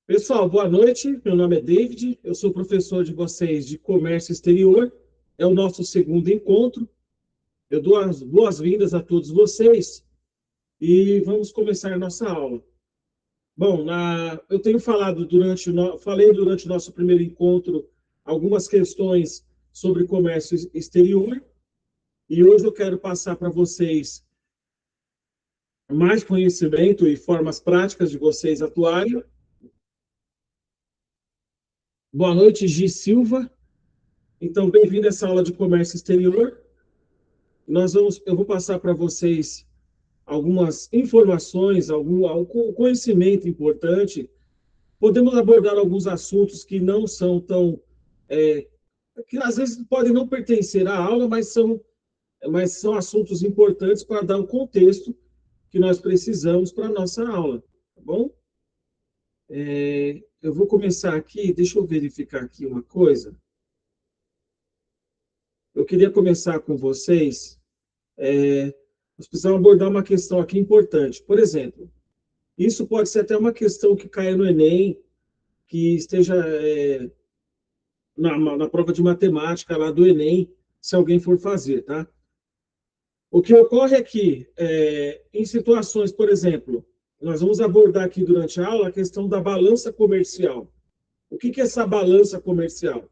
Pessoal, boa noite. Meu nome é David, eu sou professor de vocês de Comércio Exterior. É o nosso segundo encontro. Eu dou as boas-vindas a todos vocês e vamos começar a nossa aula. Bom, eu tenho falado falei durante o nosso primeiro encontro algumas questões sobre comércio exterior e hoje eu quero passar para vocês mais conhecimento e formas práticas de vocês atuarem. Boa noite, Gi Silva. Então, bem-vindo a essa aula de comércio exterior. Eu vou passar para vocês algumas informações, algum conhecimento importante. Podemos abordar alguns assuntos que não são tão, que às vezes podem não pertencer à aula, mas são assuntos importantes para dar o contexto que nós precisamos para a nossa aula, tá bom? Eu vou começar aqui, deixa eu verificar aqui uma coisa. Eu queria começar com vocês. Nós precisamos abordar uma questão aqui importante. Por exemplo, isso pode ser até uma questão que caia no Enem, que esteja na prova de matemática lá do Enem, se alguém for fazer, tá? O que ocorre é que, em situações, por exemplo, nós vamos abordar aqui durante a aula a questão da balança comercial. O que é essa balança comercial?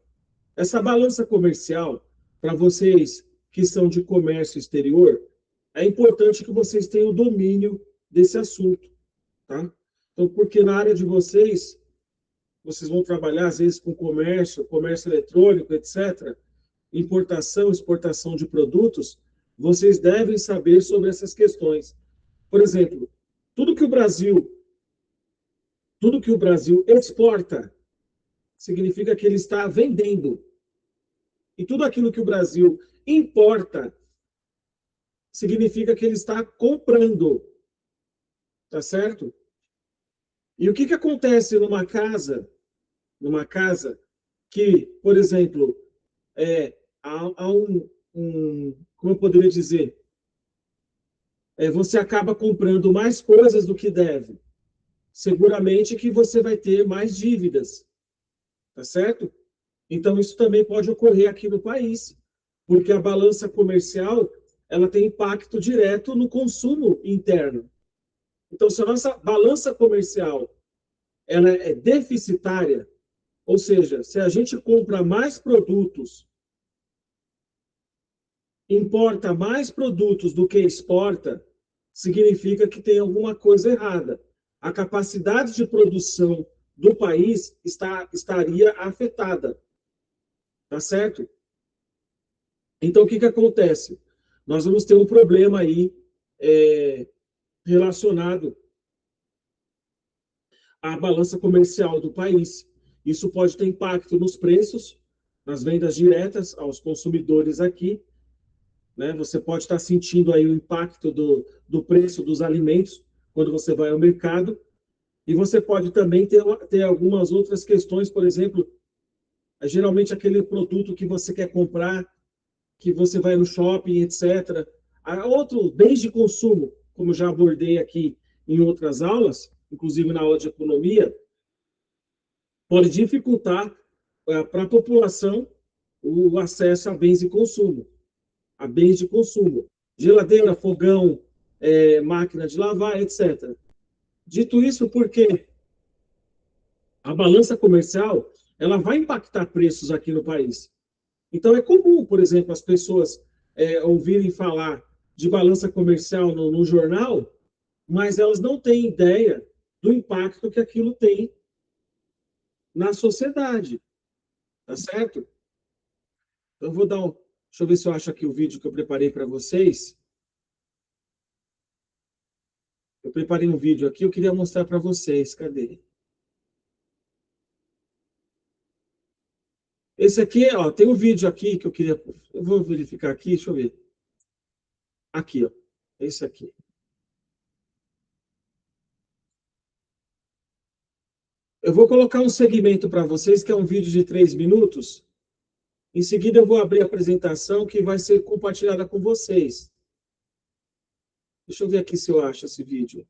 Essa balança comercial, para vocês que são de comércio exterior, é importante que vocês tenham domínio desse assunto, tá? Então, porque na área de vocês vão trabalhar, às vezes, com comércio eletrônico, etc., importação, exportação de produtos, vocês devem saber sobre essas questões. Por exemplo, tudo que o Brasil exporta, significa que ele está vendendo. E tudo aquilo que o Brasil importa, significa que ele está comprando. Tá certo? E o que acontece numa casa que, por exemplo, há como eu poderia dizer, você acaba comprando mais coisas do que deve. Seguramente que você vai ter mais dívidas, tá certo? Então, isso também pode ocorrer aqui no país, porque a balança comercial, ela tem impacto direto no consumo interno. Então, se a nossa balança comercial ela é deficitária, ou seja, se a gente compra mais produtos, importa mais produtos do que exporta, significa que tem alguma coisa errada. A capacidade de produção do país estaria afetada. Tá certo? Então, o que acontece? Nós vamos ter um problema aí relacionado à balança comercial do país. Isso pode ter impacto nos preços, nas vendas diretas aos consumidores aqui, né? Você pode estar sentindo aí o impacto do preço dos alimentos quando você vai ao mercado, e você pode também ter algumas outras questões, por exemplo, geralmente aquele produto que você quer comprar, que você vai no shopping, etc. Há outros bens de consumo, como já abordei aqui em outras aulas, inclusive na aula de economia, pode dificultar para a população o acesso a bens de consumo, geladeira, fogão, máquina de lavar, etc. Dito isso, porque a balança comercial ela vai impactar preços aqui no país. Então, é comum, por exemplo, as pessoas ouvirem falar de balança comercial no jornal, mas elas não têm ideia do impacto que aquilo tem na sociedade. Tá certo? Então, deixa eu ver se eu acho aqui o vídeo que eu preparei para vocês. Eu preparei um vídeo aqui, eu queria mostrar para vocês. Cadê? Esse aqui, ó, tem um vídeo aqui que eu queria... Eu vou verificar aqui, deixa eu ver. Aqui, ó. Esse aqui. Eu vou colocar um segmento para vocês, que é um vídeo de 3 minutos. Em seguida, eu vou abrir a apresentação que vai ser compartilhada com vocês. Deixa eu ver aqui se eu acho esse vídeo.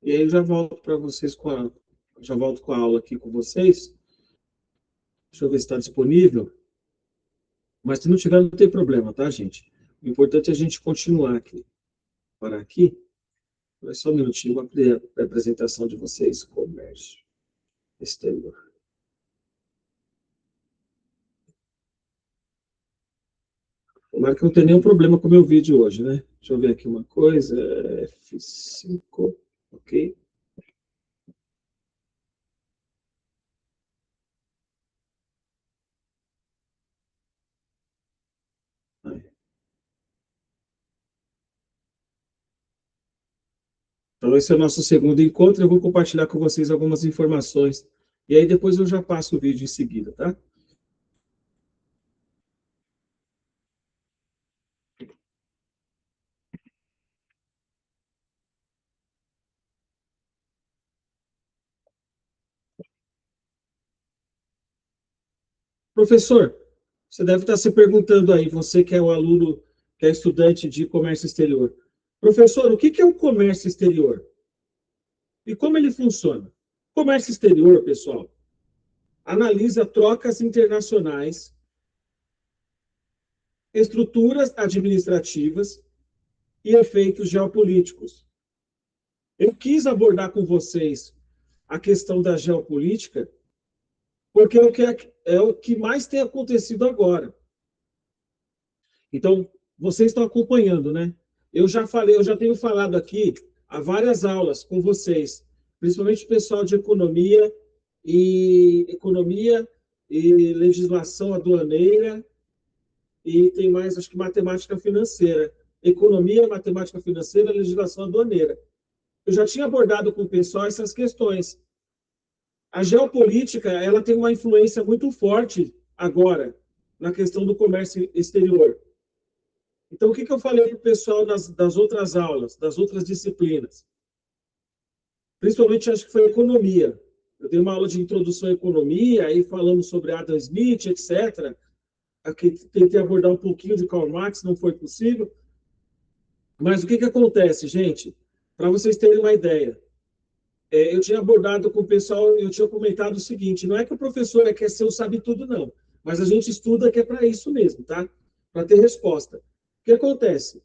E aí eu já volto para vocês já volto com a aula aqui com vocês. Deixa eu ver se está disponível. Mas se não tiver, não tem problema, tá, gente? O importante é a gente continuar aqui. Para aqui. Mas só um minutinho, vou abrir a apresentação de vocês. Comércio exterior. Tomara que não tenha nenhum problema com o meu vídeo hoje, né? Deixa eu ver aqui uma coisa. F5, ok? Então, esse é o nosso segundo encontro. Eu vou compartilhar com vocês algumas informações. E aí, depois eu já passo o vídeo em seguida, tá? Professor, você deve estar se perguntando aí, você que é o aluno, que é estudante de comércio exterior. Professor, o que é o comércio exterior? E como ele funciona? Comércio exterior, pessoal, analisa trocas internacionais, estruturas administrativas e efeitos geopolíticos. Eu quis abordar com vocês a questão da geopolítica, porque é o que mais tem acontecido agora. Então, vocês estão acompanhando, né? Eu já falei, eu já tenho falado aqui há várias aulas com vocês, principalmente o pessoal de economia e legislação aduaneira, e tem mais, acho que matemática financeira. Economia, matemática financeira, legislação aduaneira. Eu já tinha abordado com o pessoal essas questões. A geopolítica, ela tem uma influência muito forte agora na questão do comércio exterior. Então, o que eu falei para o pessoal das outras aulas, das outras disciplinas? Principalmente, acho que foi economia. Eu dei uma aula de introdução à economia, aí falamos sobre Adam Smith, etc. Aqui tentei abordar um pouquinho de Karl Marx, não foi possível. Mas o que acontece, gente? Para vocês terem uma ideia, eu tinha abordado com o pessoal, eu tinha comentado o seguinte, não é que o professor quer ser o sabe-tudo, não, mas a gente estuda que é para isso mesmo, tá? Para ter resposta. O que acontece?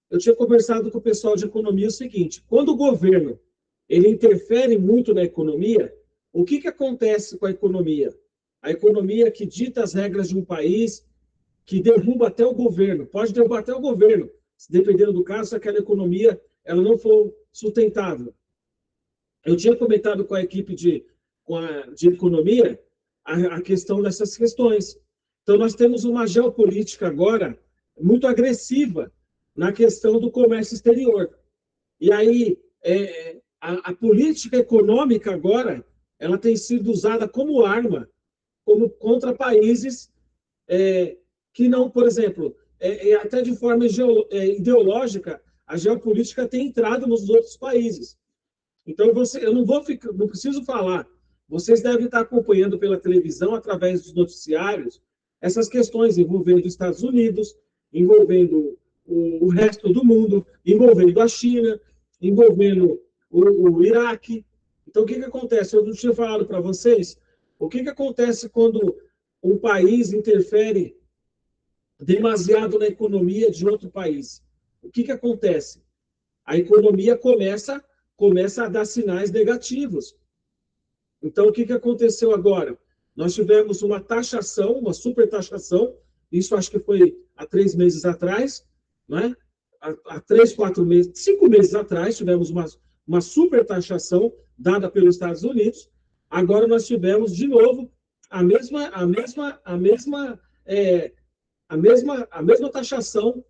Eu tinha conversado com o pessoal de economia o seguinte, quando o governo ele interfere muito na economia, o que acontece com a economia? A economia que dita as regras de um país, que derruba até o governo, pode derrubar até o governo, dependendo do caso, se aquela economia ela não for sustentável. Eu tinha comentado com a equipe de economia a questão dessas questões. Então, nós temos uma geopolítica agora muito agressiva na questão do comércio exterior. E aí, a política econômica agora, ela tem sido usada como arma, como contra países que não, por exemplo, até de forma ideológica, a geopolítica tem entrado nos outros países. Então, eu não preciso falar. Vocês devem estar acompanhando pela televisão, através dos noticiários, essas questões envolvendo os Estados Unidos, envolvendo o resto do mundo, envolvendo a China, envolvendo o Iraque. Então, o que acontece? Eu não tinha falado para vocês o que acontece quando um país interfere demasiado na economia de outro país. O que acontece? A economia começa a dar sinais negativos. Então, o que aconteceu agora? Nós tivemos uma taxação, uma supertaxação, isso acho que foi há 3 meses atrás, né? Há 3, 4 meses, 5 meses atrás, tivemos uma supertaxação dada pelos Estados Unidos, agora nós tivemos de novo a mesma taxação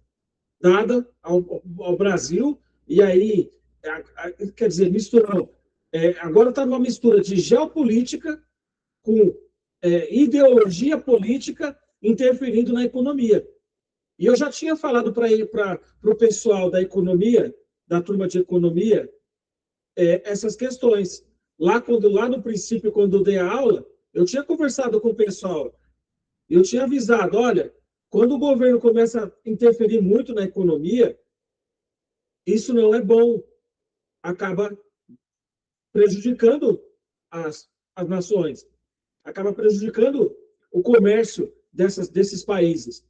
dada ao Brasil, e aí, quer dizer, misturou. Agora está numa mistura de geopolítica com ideologia política interferindo na economia. E eu já tinha falado para o pessoal da economia, da turma de economia, essas questões. Lá no princípio, quando eu dei a aula, eu tinha conversado com o pessoal, eu tinha avisado, olha, quando o governo começa a interferir muito na economia, isso não é bom, acaba prejudicando as nações, acaba prejudicando o comércio desses países.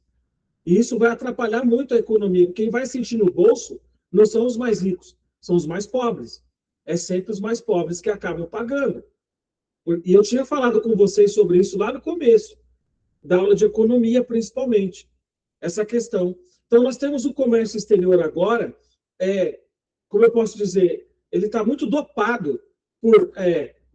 E isso vai atrapalhar muito a economia. Quem vai sentir no bolso não são os mais ricos, são os mais pobres. É sempre os mais pobres que acabam pagando. E eu tinha falado com vocês sobre isso lá no começo, da aula de economia, principalmente, essa questão. Então, nós temos o comércio exterior agora, como eu posso dizer, ele está muito dopado por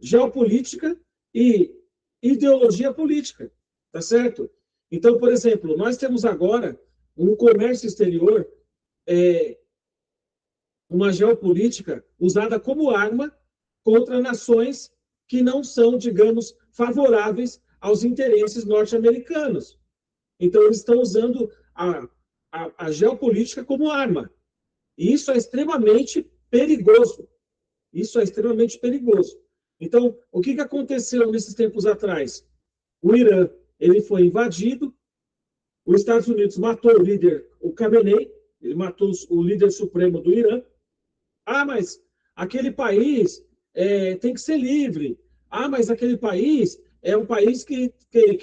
geopolítica e ideologia política, tá certo? Então, por exemplo, nós temos agora um comércio exterior, uma geopolítica usada como arma contra nações que não são, digamos, favoráveis aos interesses norte-americanos. Então, eles estão usando a geopolítica como arma. E isso é extremamente perigoso. Isso é extremamente perigoso. Então, o que aconteceu nesses tempos atrás? O Irã, ele foi invadido, os Estados Unidos matou o líder, o Khamenei, ele matou o líder supremo do Irã. Mas aquele país tem que ser livre. Mas aquele país é um país que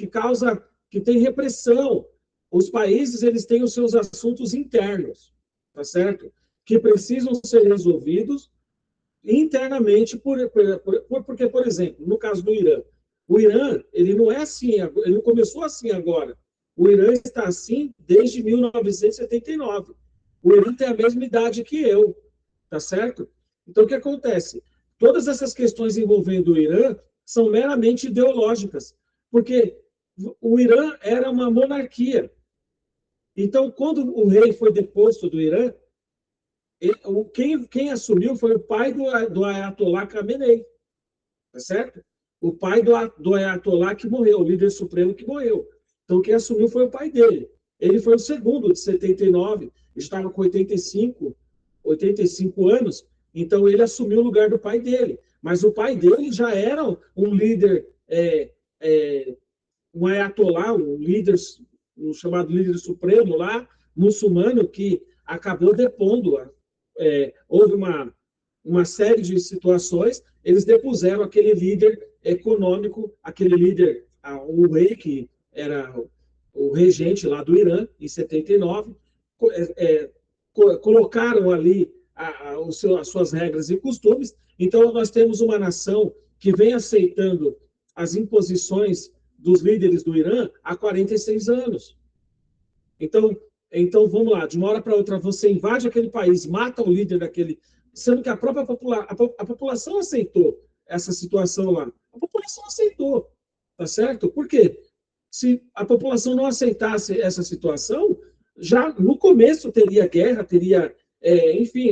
causa, que tem repressão. Os países, eles têm os seus assuntos internos, tá certo? Que precisam ser resolvidos internamente, porque, por exemplo, no caso do Irã, o Irã, ele não é assim, ele não começou assim agora. O Irã está assim desde 1979. O Irã tem a mesma idade que eu, tá certo? Então, o que acontece? Todas essas questões envolvendo o Irã são meramente ideológicas, porque o Irã era uma monarquia. Então, quando o rei foi deposto do Irã, quem assumiu foi o pai do Ayatollah Khamenei, tá certo? O pai do Ayatollah que morreu, o líder supremo que morreu. Então, quem assumiu foi o pai dele. Ele foi o segundo, de 79, estava com 85 anos, então ele assumiu o lugar do pai dele. Mas o pai dele já era um líder, um Ayatollah, um chamado líder supremo lá, muçulmano, que acabou depondo. Houve uma série de situações, eles depuseram aquele líder econômico, aquele líder, o rei, que era o regente lá do Irã, em 79, colocaram ali as suas regras e costumes. Então, nós temos uma nação que vem aceitando as imposições dos líderes do Irã há 46 anos. Então, vamos lá, de uma hora para outra, você invade aquele país, mata o líder daquele, sendo que a própria a população aceitou essa situação lá. A população aceitou, tá certo? Por quê? Se a população não aceitasse essa situação, já no começo teria guerra, teria, enfim,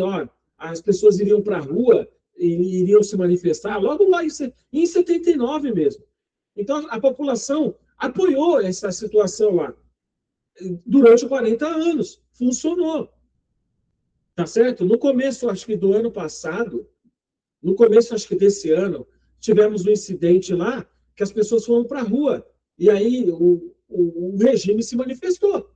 as pessoas iriam para a rua, iriam se manifestar, logo lá em 79 mesmo. Então, a população apoiou essa situação lá. Durante 40 anos, funcionou. Tá certo? No começo, acho que do ano passado, no começo, acho que desse ano, tivemos um incidente lá que as pessoas foram para a rua. E aí o regime se manifestou.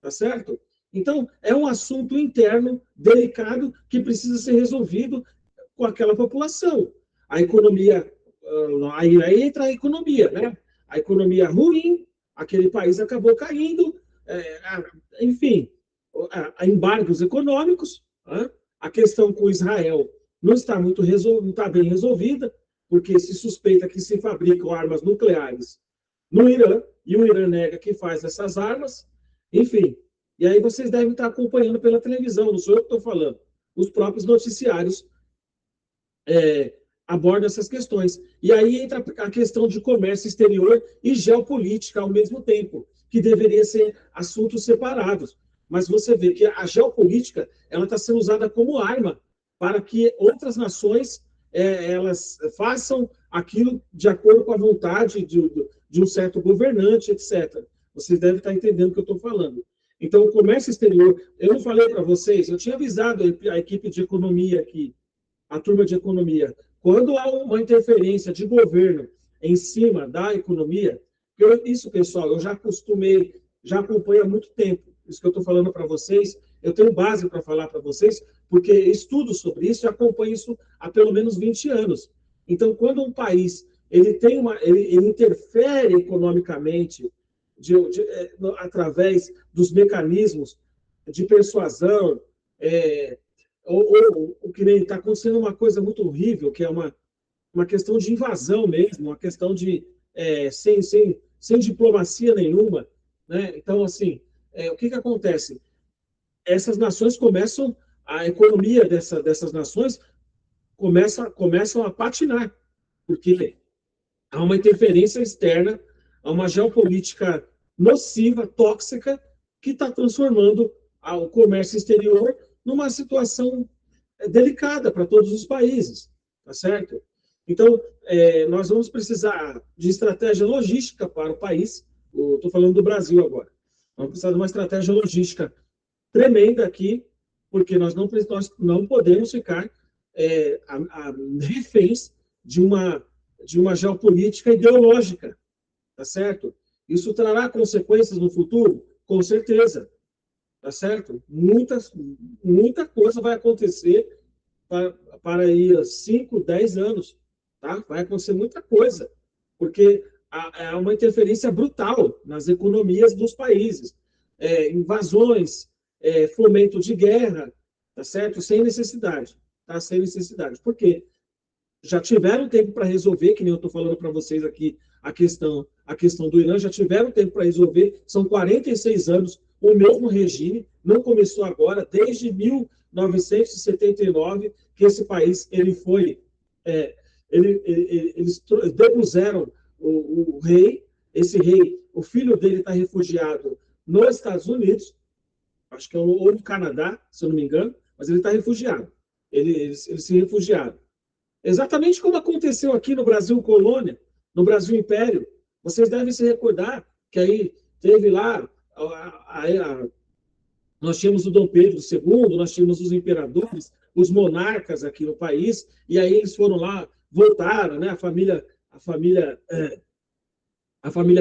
Tá certo? Então, é um assunto interno, delicado, que precisa ser resolvido com aquela população. A economia, aí entra a economia, né? A economia ruim, aquele país acabou caindo, enfim, há embargos econômicos, a questão com Israel não está não está bem resolvida, porque se suspeita que se fabricam armas nucleares no Irã, e o Irã nega que faz essas armas, enfim. E aí vocês devem estar acompanhando pela televisão, não sou eu que estou falando, os próprios noticiários aborda essas questões. E aí entra a questão de comércio exterior e geopolítica ao mesmo tempo, que deveria ser assuntos separados. Mas você vê que a geopolítica ela está sendo usada como arma para que outras nações elas façam aquilo de acordo com a vontade de um certo governante, etc. Vocês devem estar entendendo o que eu estou falando. Então, o comércio exterior, eu não falei para vocês, eu tinha avisado a equipe de economia aqui, a turma de economia, quando há uma interferência de governo em cima da economia, isso, pessoal, eu já acostumei, já acompanho há muito tempo, isso que eu estou falando para vocês, eu tenho base para falar para vocês, porque estudo sobre isso e acompanho isso há pelo menos 20 anos. Então, quando um país ele interfere economicamente através dos mecanismos de persuasão, ou que nem está acontecendo uma coisa muito horrível, que é uma questão de invasão mesmo, uma questão de sem diplomacia nenhuma, né? Então, assim, o que acontece? Essas nações começam, a economia dessas nações começam a patinar, porque há uma interferência externa, há uma geopolítica nociva, tóxica, que está transformando o comércio exterior numa situação delicada para todos os países, tá certo? Então, nós vamos precisar de estratégia logística para o país. Estou falando do Brasil agora. Vamos precisar de uma estratégia logística tremenda aqui, porque nós não podemos ficar reféns de uma geopolítica ideológica, tá certo? Isso trará consequências no futuro? Com certeza, tá certo? Muita coisa vai acontecer para aí 5, 10 anos, tá? Vai acontecer muita coisa, porque há uma interferência brutal nas economias dos países. Invasões, fomento de guerra, tá certo? Sem necessidade, tá? Sem necessidade. Por quê? Já tiveram tempo para resolver, que nem eu estou falando para vocês aqui, a questão do Irã, já tiveram tempo para resolver, são 46 anos, o mesmo regime, não começou agora, desde 1979, que esse país ele foi, eles depuseram o rei, esse rei, o filho dele está refugiado nos Estados Unidos, acho que ou no Canadá, se eu não me engano, mas ele está refugiado, eles se refugiaram. Exatamente como aconteceu aqui no Brasil Colônia, no Brasil Império. Vocês devem se recordar que aí teve lá, nós tínhamos o Dom Pedro II, nós tínhamos os imperadores, os monarcas aqui no país, e aí eles foram lá, voltaram, né? A família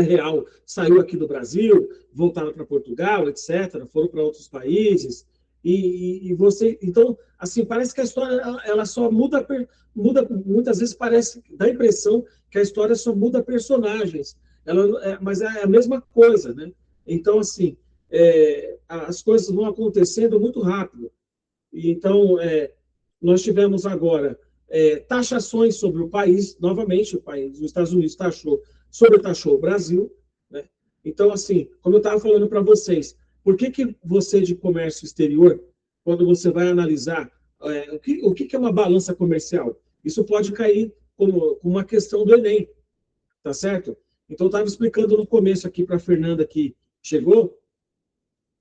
real saiu aqui do Brasil, voltaram para Portugal, etc., foram para outros países, e você... Então, assim, parece que a história ela só muda, muitas vezes parece, dá a impressão que a história só muda personagens, mas é a mesma coisa, né? Então, assim, as coisas vão acontecendo muito rápido. E, então, nós tivemos agora taxações sobre o país, novamente, o país, os Estados Unidos sobretaxou o Brasil, né? Então, assim, como eu estava falando para vocês, por que você de comércio exterior, quando você vai analisar o que é uma balança comercial? Isso pode cair como uma questão do Enem, tá certo? Então, eu estava explicando no começo aqui para a Fernanda que chegou,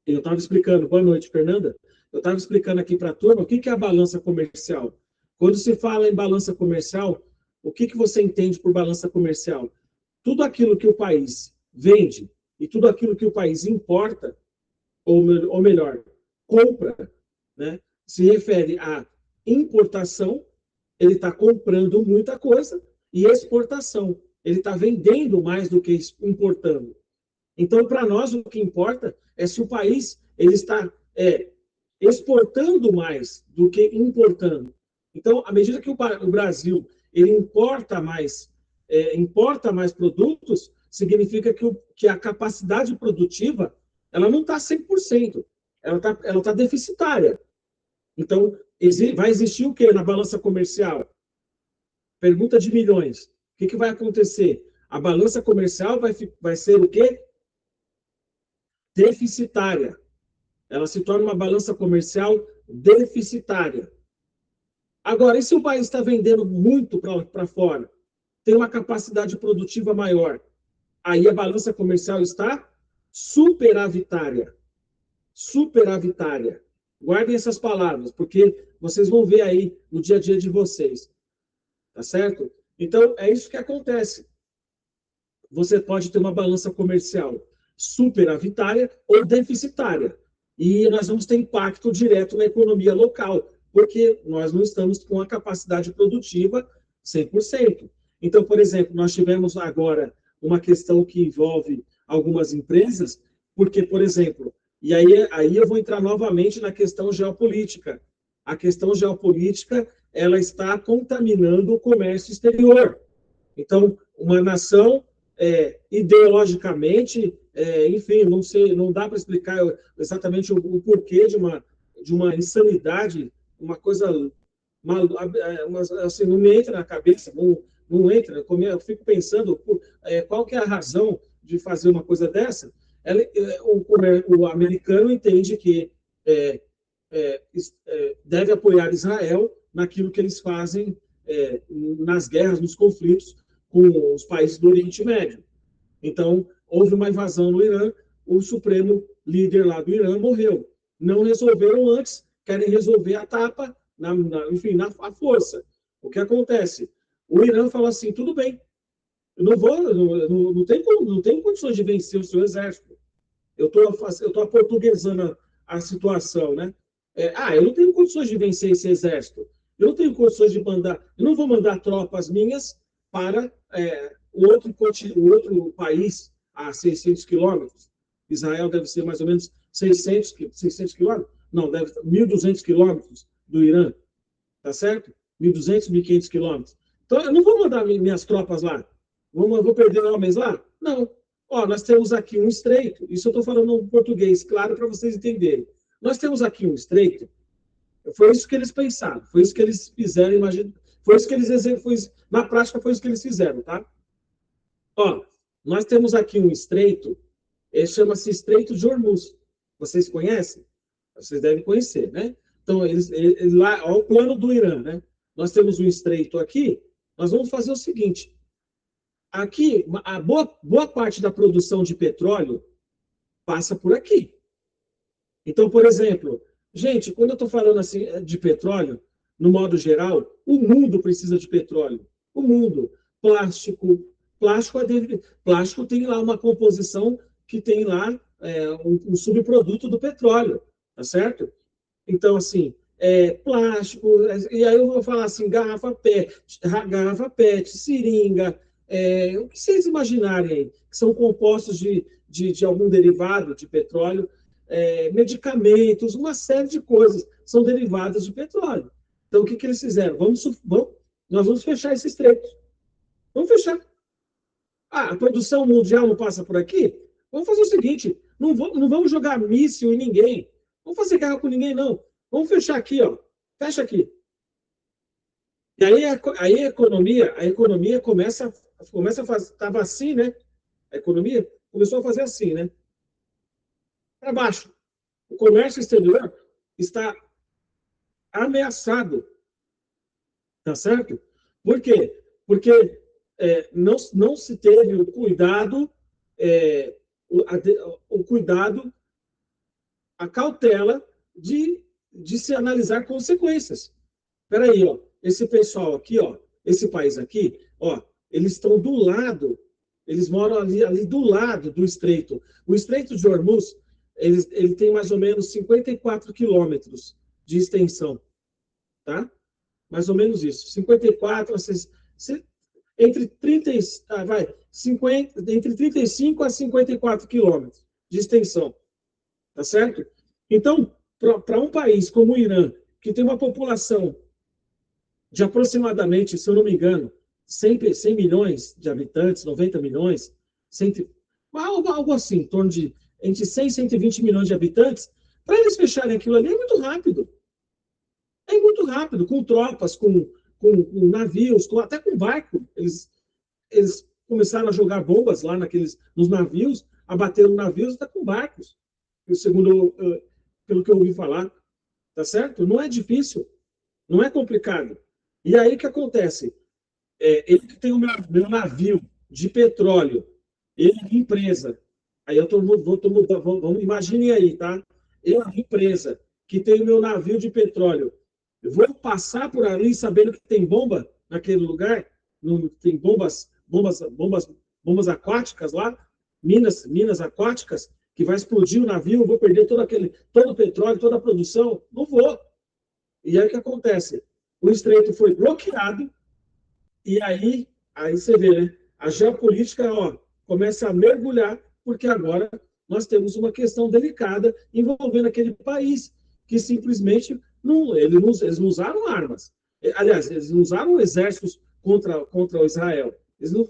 eu estava explicando, boa noite, Fernanda, eu estava explicando aqui para a turma o que é a balança comercial. Quando se fala em balança comercial, o que você entende por balança comercial? Tudo aquilo que o país vende e tudo aquilo que o país importa, ou melhor, compra, né, se refere à importação, ele está comprando muita coisa, e exportação, ele está vendendo mais do que importando. Então, para nós, o que importa é se o país ele está exportando mais do que importando. Então, à medida que o Brasil ele importa mais produtos, significa que a capacidade produtiva ela não está 100%, ela tá deficitária. Então, vai existir o quê na balança comercial? Pergunta de milhões. O que vai acontecer? A balança comercial vai ser o quê? Deficitária. Ela se torna uma balança comercial deficitária. Agora, e se o país está vendendo muito para fora, tem uma capacidade produtiva maior, aí a balança comercial está superavitária. Superavitária. Guardem essas palavras, porque vocês vão ver aí no dia a dia de vocês. Tá certo? Então, é isso que acontece. Você pode ter uma balança comercial superavitária ou deficitária. E nós vamos ter impacto direto na economia local, porque nós não estamos com a capacidade produtiva 100%. Então, por exemplo, nós tivemos agora uma questão que envolve algumas empresas, porque, por exemplo, e aí eu vou entrar novamente na questão geopolítica. A questão geopolítica, ela está contaminando o comércio exterior. Então, uma nação, ideologicamente, enfim, não sei, não dá para explicar exatamente o porquê de uma insanidade, uma coisa assim, não me entra na cabeça, não entra. Eu fico pensando qual que é a razão de fazer uma coisa dessa. O americano entende que deve apoiar Israel naquilo que eles fazem nas guerras, nos conflitos com os países do Oriente Médio. Então, houve uma invasão no Irã, o supremo líder lá do Irã morreu. Não resolveram antes, querem resolver a tapa, enfim, na força. O que acontece? O Irã falou assim, tudo bem, eu não tenho condições de vencer o seu exército. Eu estou aportuguesando a situação, né? Eu não tenho condições de vencer esse exército. Eu não tenho condições de mandar, eu não vou mandar tropas minhas para o outro país a 600 quilômetros. Israel deve ser mais ou menos 600 quilômetros? Não, deve ser 1.200 quilômetros do Irã, tá certo? 1.200, 1.500 quilômetros. Então, eu não vou mandar minhas tropas lá. Vou perder homens lá? Não. Ó, nós temos aqui um estreito, isso eu estou falando em português, claro, para vocês entenderem. Nós temos aqui um estreito, foi isso que eles pensaram, foi isso que eles fizeram, imagina, foi isso que eles na prática foi isso que eles fizeram, tá? Ó, nós temos aqui um estreito, ele chama-se Estreito de Hormuz. Vocês conhecem? Vocês devem conhecer, né? Então, lá, ó, o plano do Irã, né? Nós temos um estreito aqui, nós vamos fazer o seguinte, aqui, a boa parte da produção de petróleo passa por aqui. Então, por exemplo, gente, quando eu estou falando assim de petróleo, no modo geral, o mundo precisa de petróleo. O mundo. Plástico tem lá uma composição que tem lá um subproduto do petróleo, tá certo? Então, assim, plástico, e aí eu vou falar assim, garrafa PET, seringa, o que vocês imaginarem aí, que são compostos de algum derivado de petróleo, medicamentos, uma série de coisas são derivadas de petróleo. Então, o que eles fizeram? Nós vamos fechar esse estreito. Vamos fechar. A produção mundial não passa por aqui? Vamos fazer o seguinte, não vamos jogar míssil em ninguém. Não vamos fazer guerra com ninguém, não. Vamos fechar aqui, ó. Fecha aqui. E aí a economia começa a fazer, estava assim, né? A economia começou a fazer assim, né? Para baixo. O comércio exterior está ameaçado. Tá certo? Por quê? Porque não se teve o cuidado, a cautela de se analisar consequências. Espera aí, ó, esse pessoal aqui, ó, esse país aqui, ó, eles estão do lado, eles moram ali do lado do estreito. O Estreito de Hormuz, ele tem mais ou menos 54 quilômetros de extensão, tá? Mais ou menos isso. 54, entre 35 a 54 quilômetros de extensão. Tá certo? Então, para um país como o Irã, que tem uma população de aproximadamente, se eu não me engano, 100 milhões de habitantes, 90 milhões, algo assim, em torno de entre 100 e 120 milhões de habitantes, para eles fecharem aquilo ali é muito rápido. É muito rápido, com tropas, com navios, até com barco. Eles começaram a jogar bombas lá nos navios, abateram navios até com barcos, segundo pelo que eu ouvi falar. Tá certo? Não é difícil. Não é complicado. E aí o que acontece? Ele que tem o meu navio de petróleo, ele é empresa. Aí eu tô mudando, vamos imagine aí, tá? Eu, empresa, que tem o meu navio de petróleo, eu vou passar por ali sabendo que tem bomba naquele lugar? Não, tem bombas aquáticas lá, minas aquáticas, que vai explodir o navio, eu vou perder todo o petróleo, toda a produção? Não vou. E aí o que acontece? O estreito foi bloqueado, e aí você vê, né? A geopolítica, ó, começa a mergulhar, porque agora nós temos uma questão delicada envolvendo aquele país, que simplesmente eles não usaram armas. Aliás, eles não usaram exércitos contra o Israel. Eles não,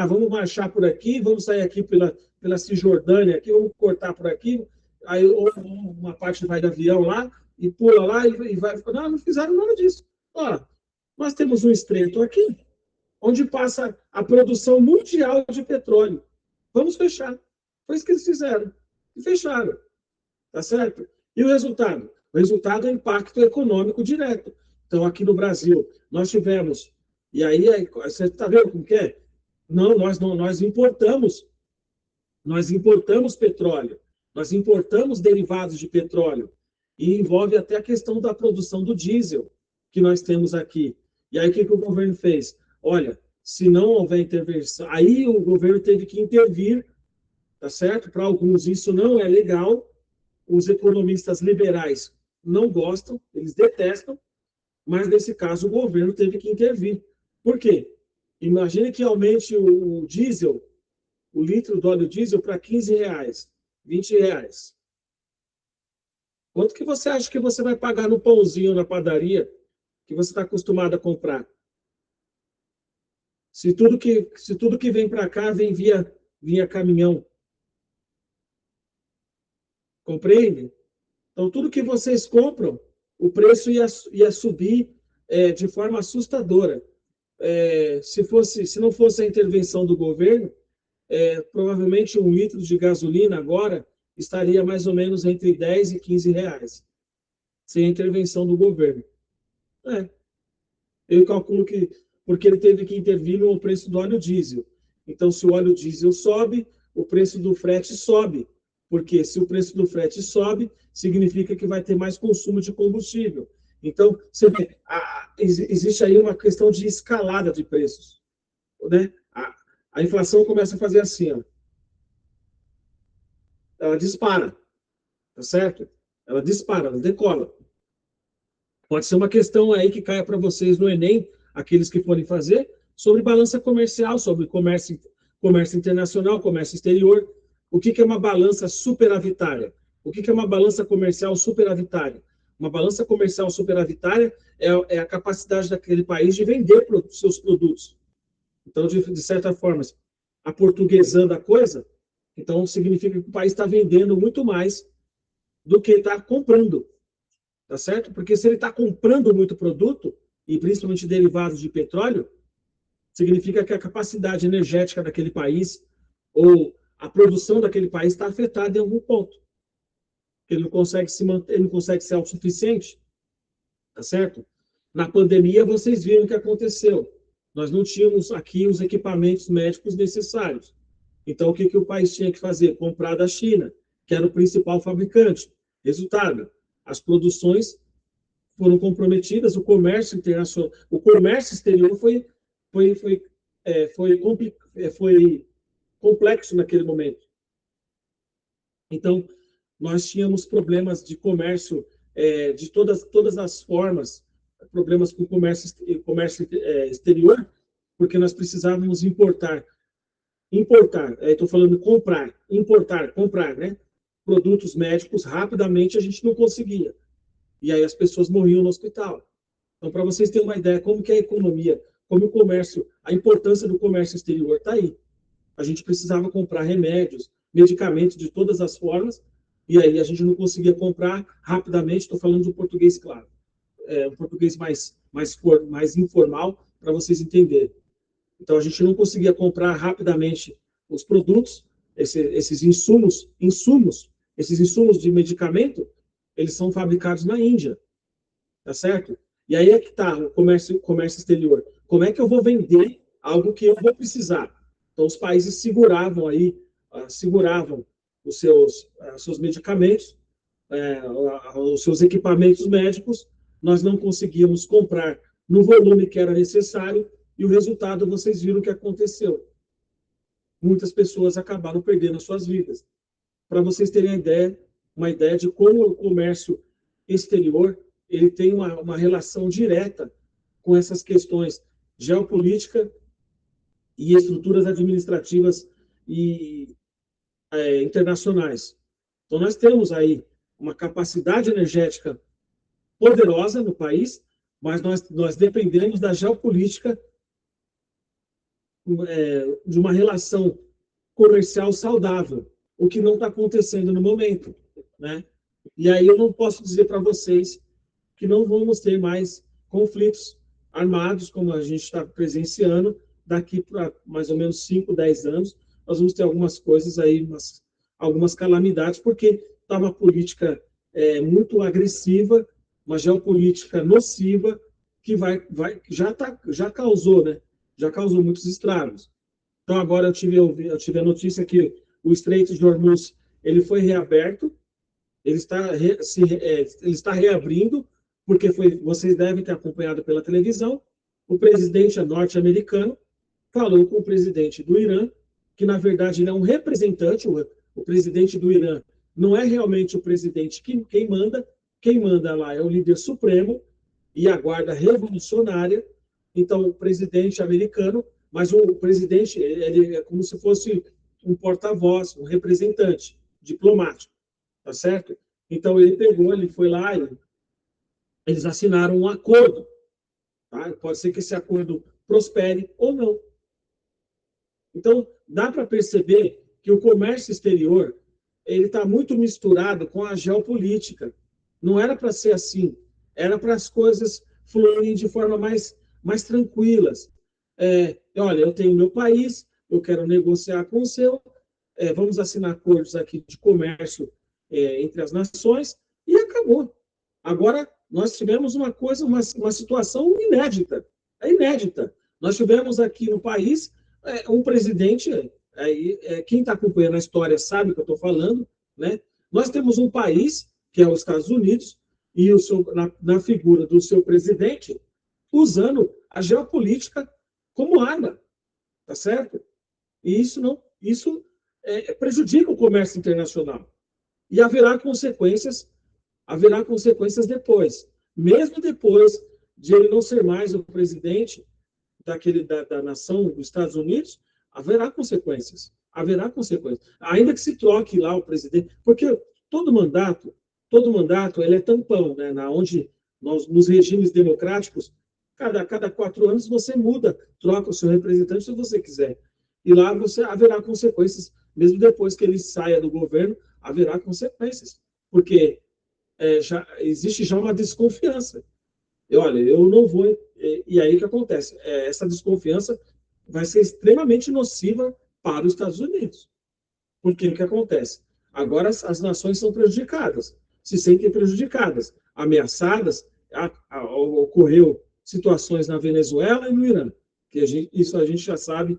vamos marchar por aqui, vamos sair aqui pela Cisjordânia, aqui, vamos cortar por aqui, aí uma parte vai de avião lá, e pula lá e vai. Não fizeram nada disso. Ó, nós temos um estreito aqui, onde passa a produção mundial de petróleo. Vamos fechar. Foi isso que eles fizeram. E fecharam. Tá certo? E o resultado? O resultado é impacto econômico direto. Então, aqui no Brasil, nós tivemos. E aí você está vendo como que é? Não, nós importamos. Nós importamos petróleo. Nós importamos derivados de petróleo. E envolve até a questão da produção do diesel que nós temos aqui. E aí, o que o governo fez? Olha, se não houver intervenção, aí o governo teve que intervir, tá certo? Para alguns isso não é legal, os economistas liberais não gostam, eles detestam, mas nesse caso o governo teve que intervir. Por quê? Imagine que aumente o diesel, o litro do óleo diesel para R$ 15, R$ 20. Quanto que você acha que você vai pagar no pãozinho na padaria que você está acostumado a comprar? Se tudo que vem para cá vem via caminhão. Compreende? Então, tudo que vocês compram, o preço ia subir de forma assustadora. Se não fosse a intervenção do governo, provavelmente 1 litro de gasolina agora estaria mais ou menos entre R$ 10 e R$ 15, sem a intervenção do governo. Eu calculo que, porque ele teve que intervir no preço do óleo diesel. Então, se o óleo diesel sobe, o preço do frete sobe. Porque se o preço do frete sobe, significa que vai ter mais consumo de combustível. Então, você vê, existe aí uma questão de escalada de preços. Né? A inflação começa a fazer assim, ó. Ela dispara, tá certo? Ela dispara, ela decola. Pode ser uma questão aí que caia para vocês no Enem, aqueles que forem fazer, sobre balança comercial, sobre comércio internacional, comércio exterior. O que é uma balança superavitária? O que é uma balança comercial superavitária? Uma balança comercial superavitária é a capacidade daquele país de vender seus produtos. Então, de certa forma, aportuguesando a coisa, então significa que o país está vendendo muito mais do que está comprando. Tá certo? Porque se ele está comprando muito produto, e principalmente derivados de petróleo, significa que a capacidade energética daquele país, ou a produção daquele país está afetada em algum ponto. Ele não consegue se manter, ele não consegue ser autossuficiente. Tá certo? Na pandemia, vocês viram o que aconteceu. Nós não tínhamos aqui os equipamentos médicos necessários. Então, o que o país tinha que fazer? Comprar da China, que era o principal fabricante. Resultado, as produções foram comprometidas, o comércio internacional, o comércio exterior foi complexo naquele momento. Então, nós tínhamos problemas de comércio de todas as formas, problemas com o comércio exterior, porque nós precisávamos importar, estou falando comprar, né? Produtos médicos rapidamente a gente não conseguia. E aí as pessoas morriam no hospital. Então, para vocês terem uma ideia como que a economia, como o comércio, a importância do comércio exterior está aí. A gente precisava comprar remédios, medicamentos de todas as formas, e aí a gente não conseguia comprar rapidamente. Estou falando do português, claro. Um português mais informal, para vocês entenderem. Então, a gente não conseguia comprar rapidamente os produtos, esses insumos de medicamento, eles são fabricados na Índia, tá certo? E aí é que está o comércio exterior. Como é que eu vou vender algo que eu vou precisar? Então, os países seguravam seus medicamentos, os seus equipamentos médicos, nós não conseguíamos comprar no volume que era necessário, e o resultado vocês viram que aconteceu. Muitas pessoas acabaram perdendo as suas vidas. Para vocês terem uma ideia de como o comércio exterior ele tem uma relação direta com essas questões geopolítica e estruturas administrativas e internacionais. Então, nós temos aí uma capacidade energética poderosa no país, mas nós dependemos da geopolítica, de uma relação comercial saudável, o que não está acontecendo no momento, né? E aí eu não posso dizer para vocês que não vamos ter mais conflitos armados, como a gente está presenciando, daqui para mais ou menos 5, 10 anos, nós vamos ter algumas coisas aí, algumas calamidades, porque está uma política muito agressiva, uma geopolítica nociva, que já causou, né? Já causou muitos estragos. Então, agora eu tive a notícia que o Estreito de Hormuz ele foi reaberto, ele está reabrindo, porque vocês devem ter acompanhado pela televisão, o presidente norte-americano falou com o presidente do Irã, que na verdade ele é um representante, o presidente do Irã não é realmente o presidente quem manda lá é o líder supremo e a guarda revolucionária. Então, o presidente americano, mas o presidente ele é como se fosse um porta-voz, um representante diplomático, tá certo? Então, ele foi lá e eles assinaram um acordo, tá? Pode ser que esse acordo prospere ou não. Então, dá para perceber que o comércio exterior ele está muito misturado com a geopolítica. Não era para ser assim. Era para as coisas fluírem de forma mais tranquilas. Olha, eu tenho meu país, eu quero negociar com o seu, vamos assinar acordos aqui de comércio entre as nações, e acabou. Agora, nós tivemos uma situação inédita. É inédita. Nós tivemos aqui no país um presidente, quem está acompanhando a história sabe o que eu estou falando, né? Nós temos um país, que é os Estados Unidos, e na figura do seu presidente, usando a geopolítica como arma, tá certo? E isso prejudica o comércio internacional. E haverá consequências depois. Mesmo depois de ele não ser mais o presidente da nação dos Estados Unidos, haverá consequências. Haverá consequências. Ainda que se troque lá o presidente, porque todo mandato ele é tampão, né? Onde nos regimes democráticos, cada 4 anos você troca o seu representante se você quiser. E lá haverá consequências, mesmo depois que ele saia do governo, haverá consequências, porque existe já uma desconfiança. Olha, eu não vou... E aí o que acontece? Essa desconfiança vai ser extremamente nociva para os Estados Unidos. Porque o que acontece? Agora as nações são prejudicadas, se sentem prejudicadas, ameaçadas. Ocorreu situações na Venezuela e no Irã, que isso a gente já sabe,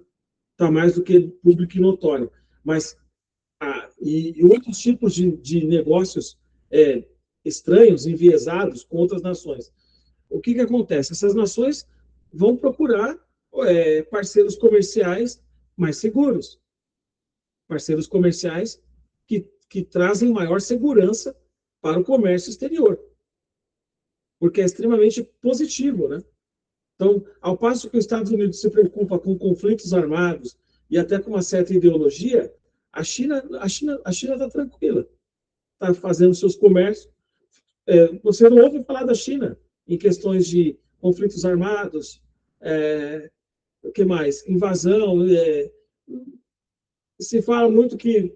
está mais do que público e notório. Mas e outros tipos de negócios estranhos, enviesados com outras nações. O que acontece? Essas nações vão procurar parceiros comerciais mais seguros, parceiros comerciais que trazem maior segurança para o comércio exterior, porque é extremamente positivo, né? Então, ao passo que os Estados Unidos se preocupa com conflitos armados e até com uma certa ideologia, a China está tranquila, está fazendo seus comércios. Você não ouve falar da China em questões de conflitos armados, o que mais? Invasão. Se fala muito que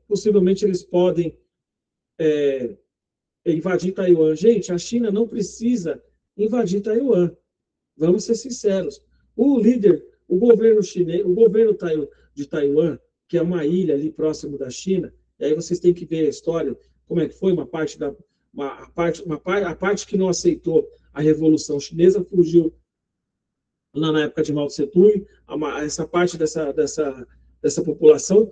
possivelmente eles podem invadir Taiwan. Gente, a China não precisa invadir Taiwan. Vamos ser sinceros. O governo chinês, o governo de Taiwan, que é uma ilha ali próximo da China, e aí vocês têm que ver a história, como é que foi a parte que não aceitou a Revolução Chinesa, fugiu lá na época de Mao Tse-tung, essa parte dessa população,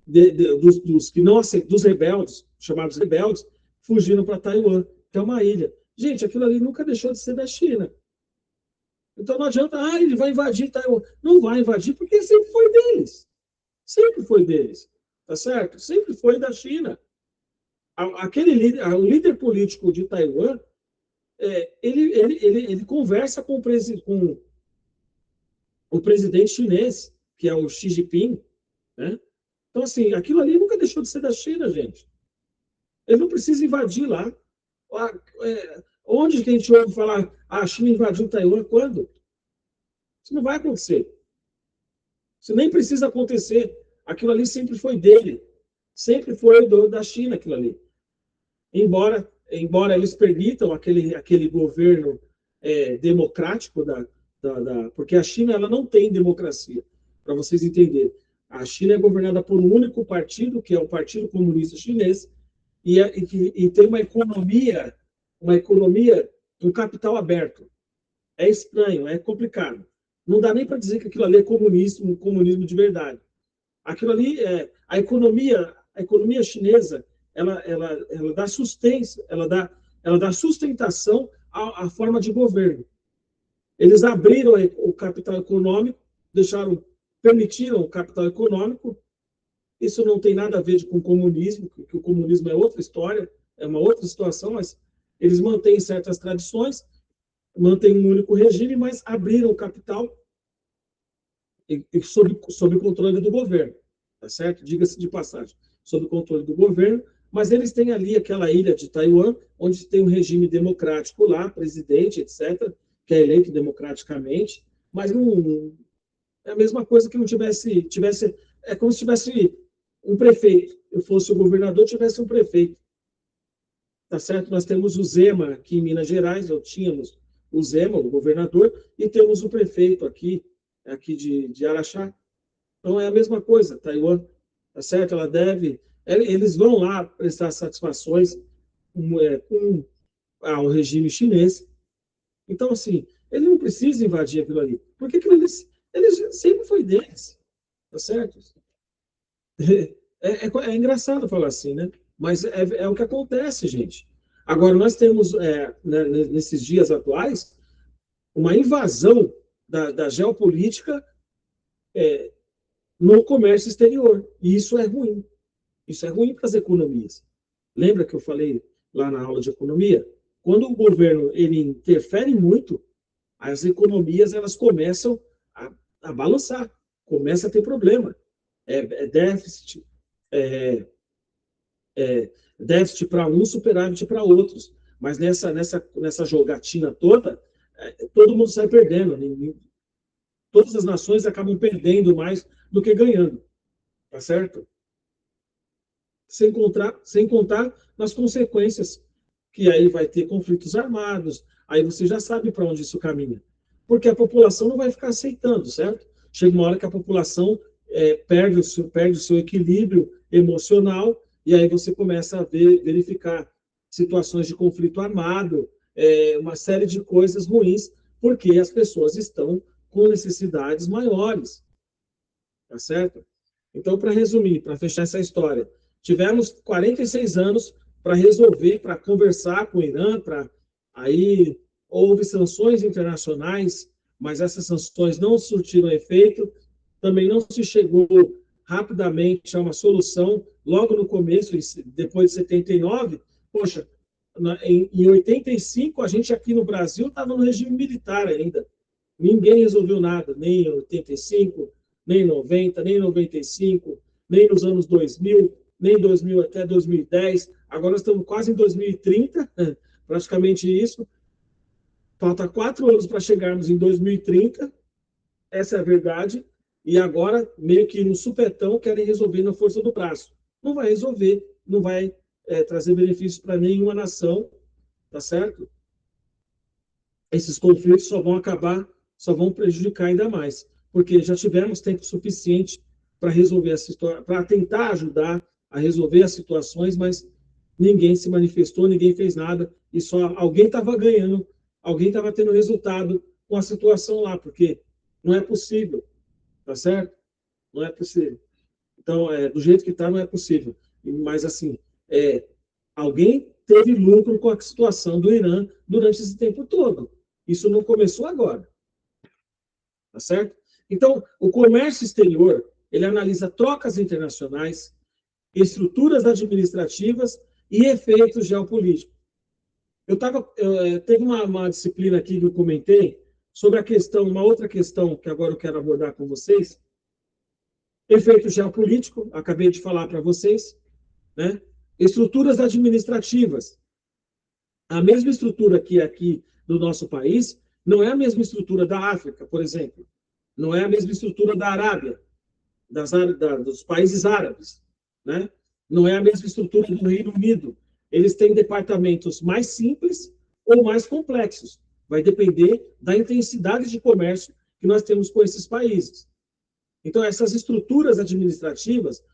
dos que não aceitam, dos rebeldes, chamados rebeldes, fugiram para Taiwan, que é uma ilha. Gente, aquilo ali nunca deixou de ser da China. Então não adianta, ele vai invadir Taiwan. Não vai invadir porque sempre foi deles. Sempre foi deles. Tá certo? Sempre foi da China. Aquele líder, o líder político de Taiwan, ele conversa com o presidente chinês, que é o Xi Jinping, né? Então, assim, aquilo ali nunca deixou de ser da China, gente. Ele não precisa invadir lá. Onde que a gente ouve falar a China invadiu Taiwan? Quando? Isso não vai acontecer. Isso nem precisa acontecer. Aquilo ali sempre foi dele. Sempre foi da China, aquilo ali. Embora eles permitam aquele governo democrático, porque a China ela não tem democracia, para vocês entenderem. A China é governada por um único partido, que é o Partido Comunista Chinês, e tem uma economia, um capital aberto. É estranho, é complicado. Não dá nem para dizer que aquilo ali é comunismo, um comunismo de verdade. Aquilo ali, a economia chinesa, ela dá sustentação, ela dá sustentação à forma de governo. Eles abriram o capital econômico, permitiram o capital econômico. Isso não tem nada a ver com o comunismo, porque o comunismo é outra história, é uma outra situação, mas eles mantêm certas tradições, mantêm um único regime, mas abriram o capital sob o controle do governo, tá certo? Diga-se de passagem, sob o controle do governo, mas eles têm ali aquela ilha de Taiwan, onde tem um regime democrático lá, presidente, etc., que é eleito democraticamente, mas não é a mesma coisa que não tivesse é como se tivesse um prefeito. Eu fosse o governador, tivesse um prefeito. Tá certo? Nós temos o Zema aqui em Minas Gerais, ou tínhamos o Zema, o governador, e temos o prefeito aqui de Araxá. Então é a mesma coisa, Taiwan, tá certo? Eles vão lá prestar satisfações ao regime chinês. Então, assim, ele não precisa invadir aquilo ali, porque aquilo ali sempre foi deles, tá certo? É engraçado falar assim, né? Mas é o que acontece, gente. Agora, nós temos, né, nesses dias atuais, uma invasão da geopolítica no comércio exterior. E isso é ruim. Isso é ruim para as economias. Lembra que eu falei lá na aula de economia? Quando o governo ele interfere muito, as economias elas começam a balançar, começa a ter problema. Déficit, déficit para uns, superávit para outros. Mas nessa jogatina toda, todo mundo sai perdendo. Todas as nações acabam perdendo mais do que ganhando. Tá certo? Sem contar nas consequências, que aí vai ter conflitos armados, aí você já sabe para onde isso caminha. Porque a população não vai ficar aceitando, certo? Chega uma hora que a população perde o seu equilíbrio emocional, e aí você começa a verificar situações de conflito armado, uma série de coisas ruins, porque as pessoas estão com necessidades maiores. Tá certo? Então, para resumir, para fechar essa história, tivemos 46 anos para resolver, para conversar com o Irã, aí houve sanções internacionais, mas essas sanções não surtiram efeito, também não se chegou rapidamente a uma solução, logo no começo, depois de 79, poxa, em 85, a gente aqui no Brasil estava no regime militar ainda, ninguém resolveu nada, nem em 85, nem em 90, nem em 95, nem nos anos 2000, nem em 2000 até 2010. Agora nós estamos quase em 2030, praticamente isso. Falta 4 anos para chegarmos em 2030, essa é a verdade. E agora, meio que no supetão, querem resolver na força do braço. Não vai resolver, não vai trazer benefícios para nenhuma nação, tá certo? Esses conflitos só vão prejudicar ainda mais, porque já tivemos tempo suficiente para resolver essa história, para tentar ajudar a resolver as situações, mas ninguém se manifestou, ninguém fez nada, e só alguém estava ganhando alguém estava tendo resultado com a situação lá, porque não é possível, tá certo? Não é possível. Então, do jeito que está, não é possível. Mas, assim, alguém teve lucro com a situação do Irã durante esse tempo todo. Isso não começou agora, tá certo? Então, o comércio exterior, ele analisa trocas internacionais, estruturas administrativas e efeitos geopolíticos. Teve uma disciplina aqui que eu comentei sobre a questão, uma outra questão que agora eu quero abordar com vocês, efeito geopolítico, acabei de falar para vocês, né? Estruturas administrativas. A mesma estrutura que aqui do nosso país não é a mesma estrutura da África, por exemplo. Não é a mesma estrutura da Arábia, dos países árabes, né? Não é a mesma estrutura do Reino Unido. Eles têm departamentos mais simples ou mais complexos. Vai depender da intensidade de comércio que nós temos com esses países. Então, essas estruturas administrativas,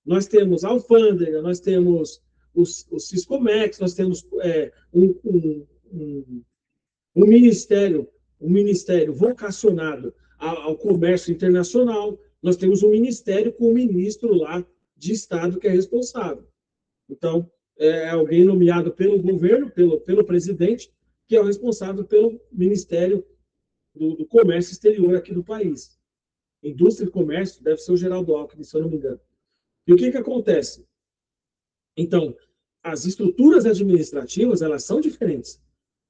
nós temos a alfândega, nós temos o Siscomex, nós temos um ministério vocacionado ao comércio internacional, nós temos um ministério com um ministro lá de Estado que é responsável. Então, é alguém nomeado pelo governo, pelo presidente, que é o responsável pelo Ministério do Comércio Exterior aqui do país. Indústria e Comércio deve ser o Geraldo Alckmin, se eu não me engano. E o que acontece? Então, as estruturas administrativas, elas são diferentes.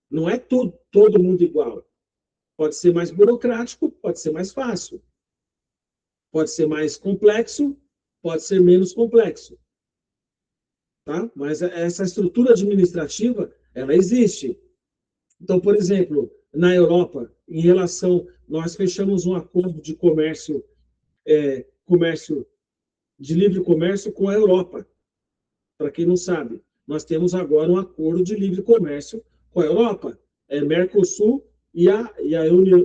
Não é todo mundo igual. Pode ser mais burocrático, pode ser mais fácil. Pode ser mais complexo, pode ser menos complexo. Tá? Mas essa estrutura administrativa, ela existe. Então, por exemplo, na Europa, em relação, nós fechamos um acordo de comércio de livre comércio com a Europa. Para quem não sabe, nós temos agora um acordo de livre comércio com a Europa, Mercosul e a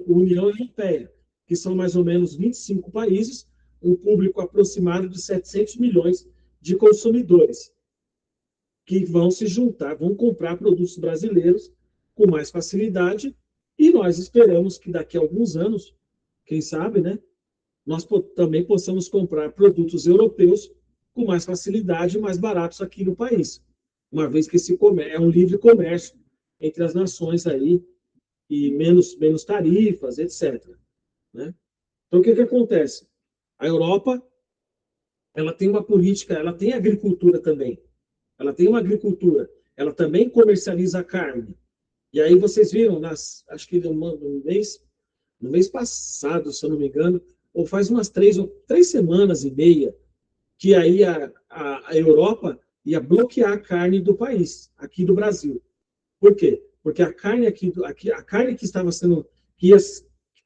União Europeia, que são mais ou menos 25 países, um público aproximado de 700 milhões de consumidores, que vão se juntar, vão comprar produtos brasileiros com mais facilidade, e nós esperamos que daqui a alguns anos, quem sabe, né, nós também possamos comprar produtos europeus com mais facilidade e mais baratos aqui no país, uma vez que esse é um livre comércio entre as nações aí, e menos tarifas, etc. Né? Então, o que acontece? A Europa, ela tem uma política, ela tem agricultura também, ela tem uma agricultura, ela também comercializa a carne. E aí vocês viram, acho que no mês passado, se eu não me engano, ou faz umas 3 semanas e meia, que aí a Europa ia bloquear a carne do país, aqui do Brasil. Por quê? Porque a carne a carne que estava sendo,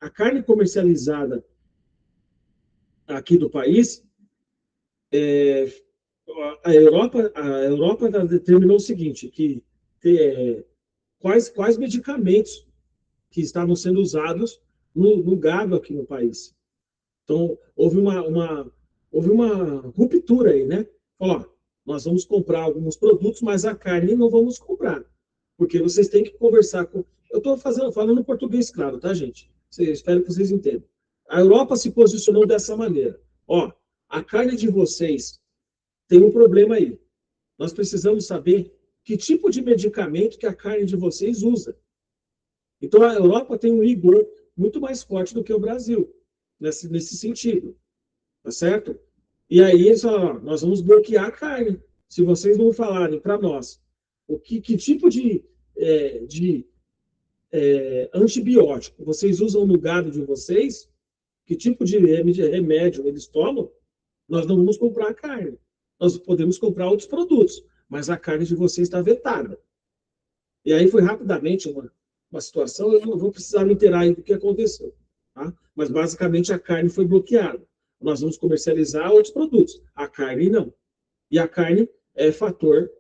a carne comercializada aqui do país, a Europa determinou o seguinte, que quais medicamentos que estavam sendo usados no gado aqui no país. Então, houve uma ruptura aí, né? Falou, nós vamos comprar alguns produtos, mas a carne não vamos comprar. Porque vocês têm que conversar com... Eu estou falando português claro, tá, gente? Espero que vocês entendam. A Europa se posicionou dessa maneira. A carne de vocês tem um problema aí. Nós precisamos saber que tipo de medicamento que a carne de vocês usa. Então, a Europa tem um rigor muito mais forte do que o Brasil, nesse sentido. Tá certo? E aí eles falaram, nós vamos bloquear a carne. Se vocês não falarem para nós que tipo de antibiótico vocês usam no gado de vocês, que tipo de remédio eles tomam, nós não vamos comprar a carne. Nós podemos comprar outros produtos, mas a carne de vocês está vetada. E aí foi rapidamente uma situação, eu não vou precisar me inteirar aí do que aconteceu. Tá? Mas basicamente a carne foi bloqueada. Nós vamos comercializar outros produtos. A carne não. E a carne é fator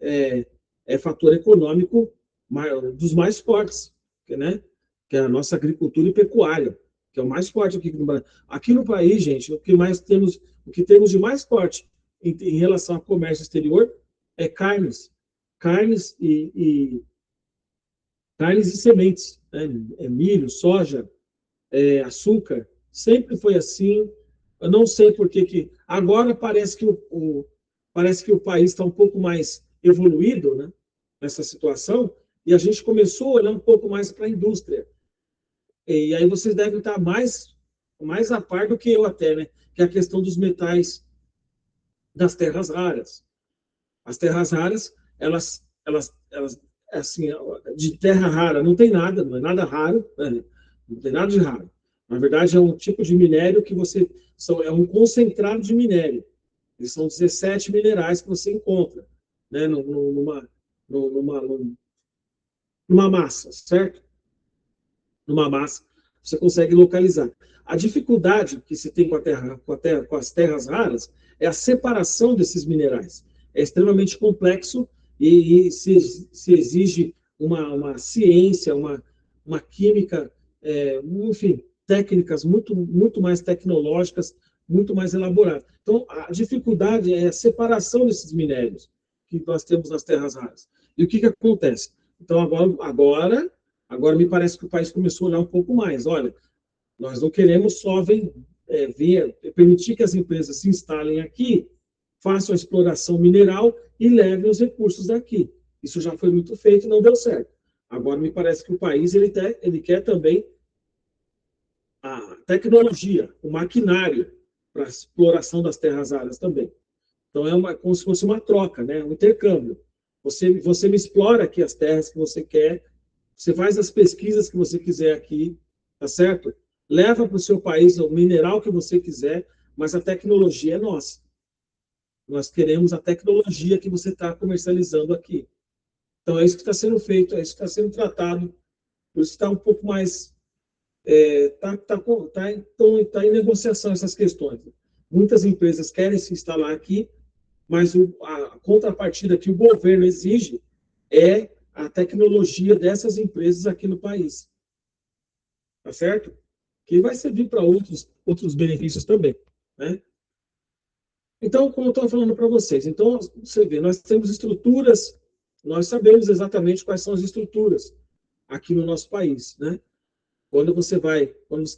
econômico dos mais fortes, né? Que é a nossa agricultura e pecuária, que é o mais forte aqui no Brasil. Aqui no país, gente, o que temos de mais forte em relação ao comércio exterior é carnes. Carnes e carnes e sementes, né? Milho, soja, açúcar, sempre foi assim. Eu não sei por que agora parece que parece que o país está um pouco mais evoluído, né, nessa situação, e a gente começou a olhar um pouco mais para a indústria. E aí vocês devem estar mais a par do que eu até, né, que é a questão dos metais das terras raras. As terras raras, elas assim, de terra rara não tem nada, não é nada raro, né? Não tem nada de raro. Na verdade, é um tipo de minério que é um concentrado de minério. Eles são 17 minerais que você encontra, né, numa, numa massa, certo? Numa massa, você consegue localizar. A dificuldade que se tem com as terras raras é a separação desses minerais. É extremamente complexo e se exige uma ciência, uma química, enfim, técnicas muito mais tecnológicas, muito mais elaboradas. Então, a dificuldade é a separação desses minérios que nós temos nas terras raras. E o que acontece? Então, agora me parece que o país começou a olhar um pouco mais. Olha, nós não queremos só permitir que as empresas se instalem aqui, façam a exploração mineral e levem os recursos daqui. Isso já foi muito feito e não deu certo. Agora me parece que o país ele quer também a tecnologia, o maquinário para a exploração das terras raras também. Então como se fosse uma troca, né? Um intercâmbio. Você me explora aqui as terras que você quer, você faz as pesquisas que você quiser aqui, tá certo? Leva para o seu país o mineral que você quiser, mas a tecnologia é nossa. Nós queremos a tecnologia que você está comercializando aqui. Então, é isso que está sendo feito, é isso que está sendo tratado. Por isso está um pouco mais. Tá em negociação essas questões. Muitas empresas querem se instalar aqui, mas a contrapartida que o governo exige é a tecnologia dessas empresas aqui no país. Tá certo? Que vai servir para outros benefícios também, né? Então, como eu estava falando para vocês, então, você vê, nós temos estruturas, nós sabemos exatamente quais são as estruturas aqui no nosso país, né? Quando você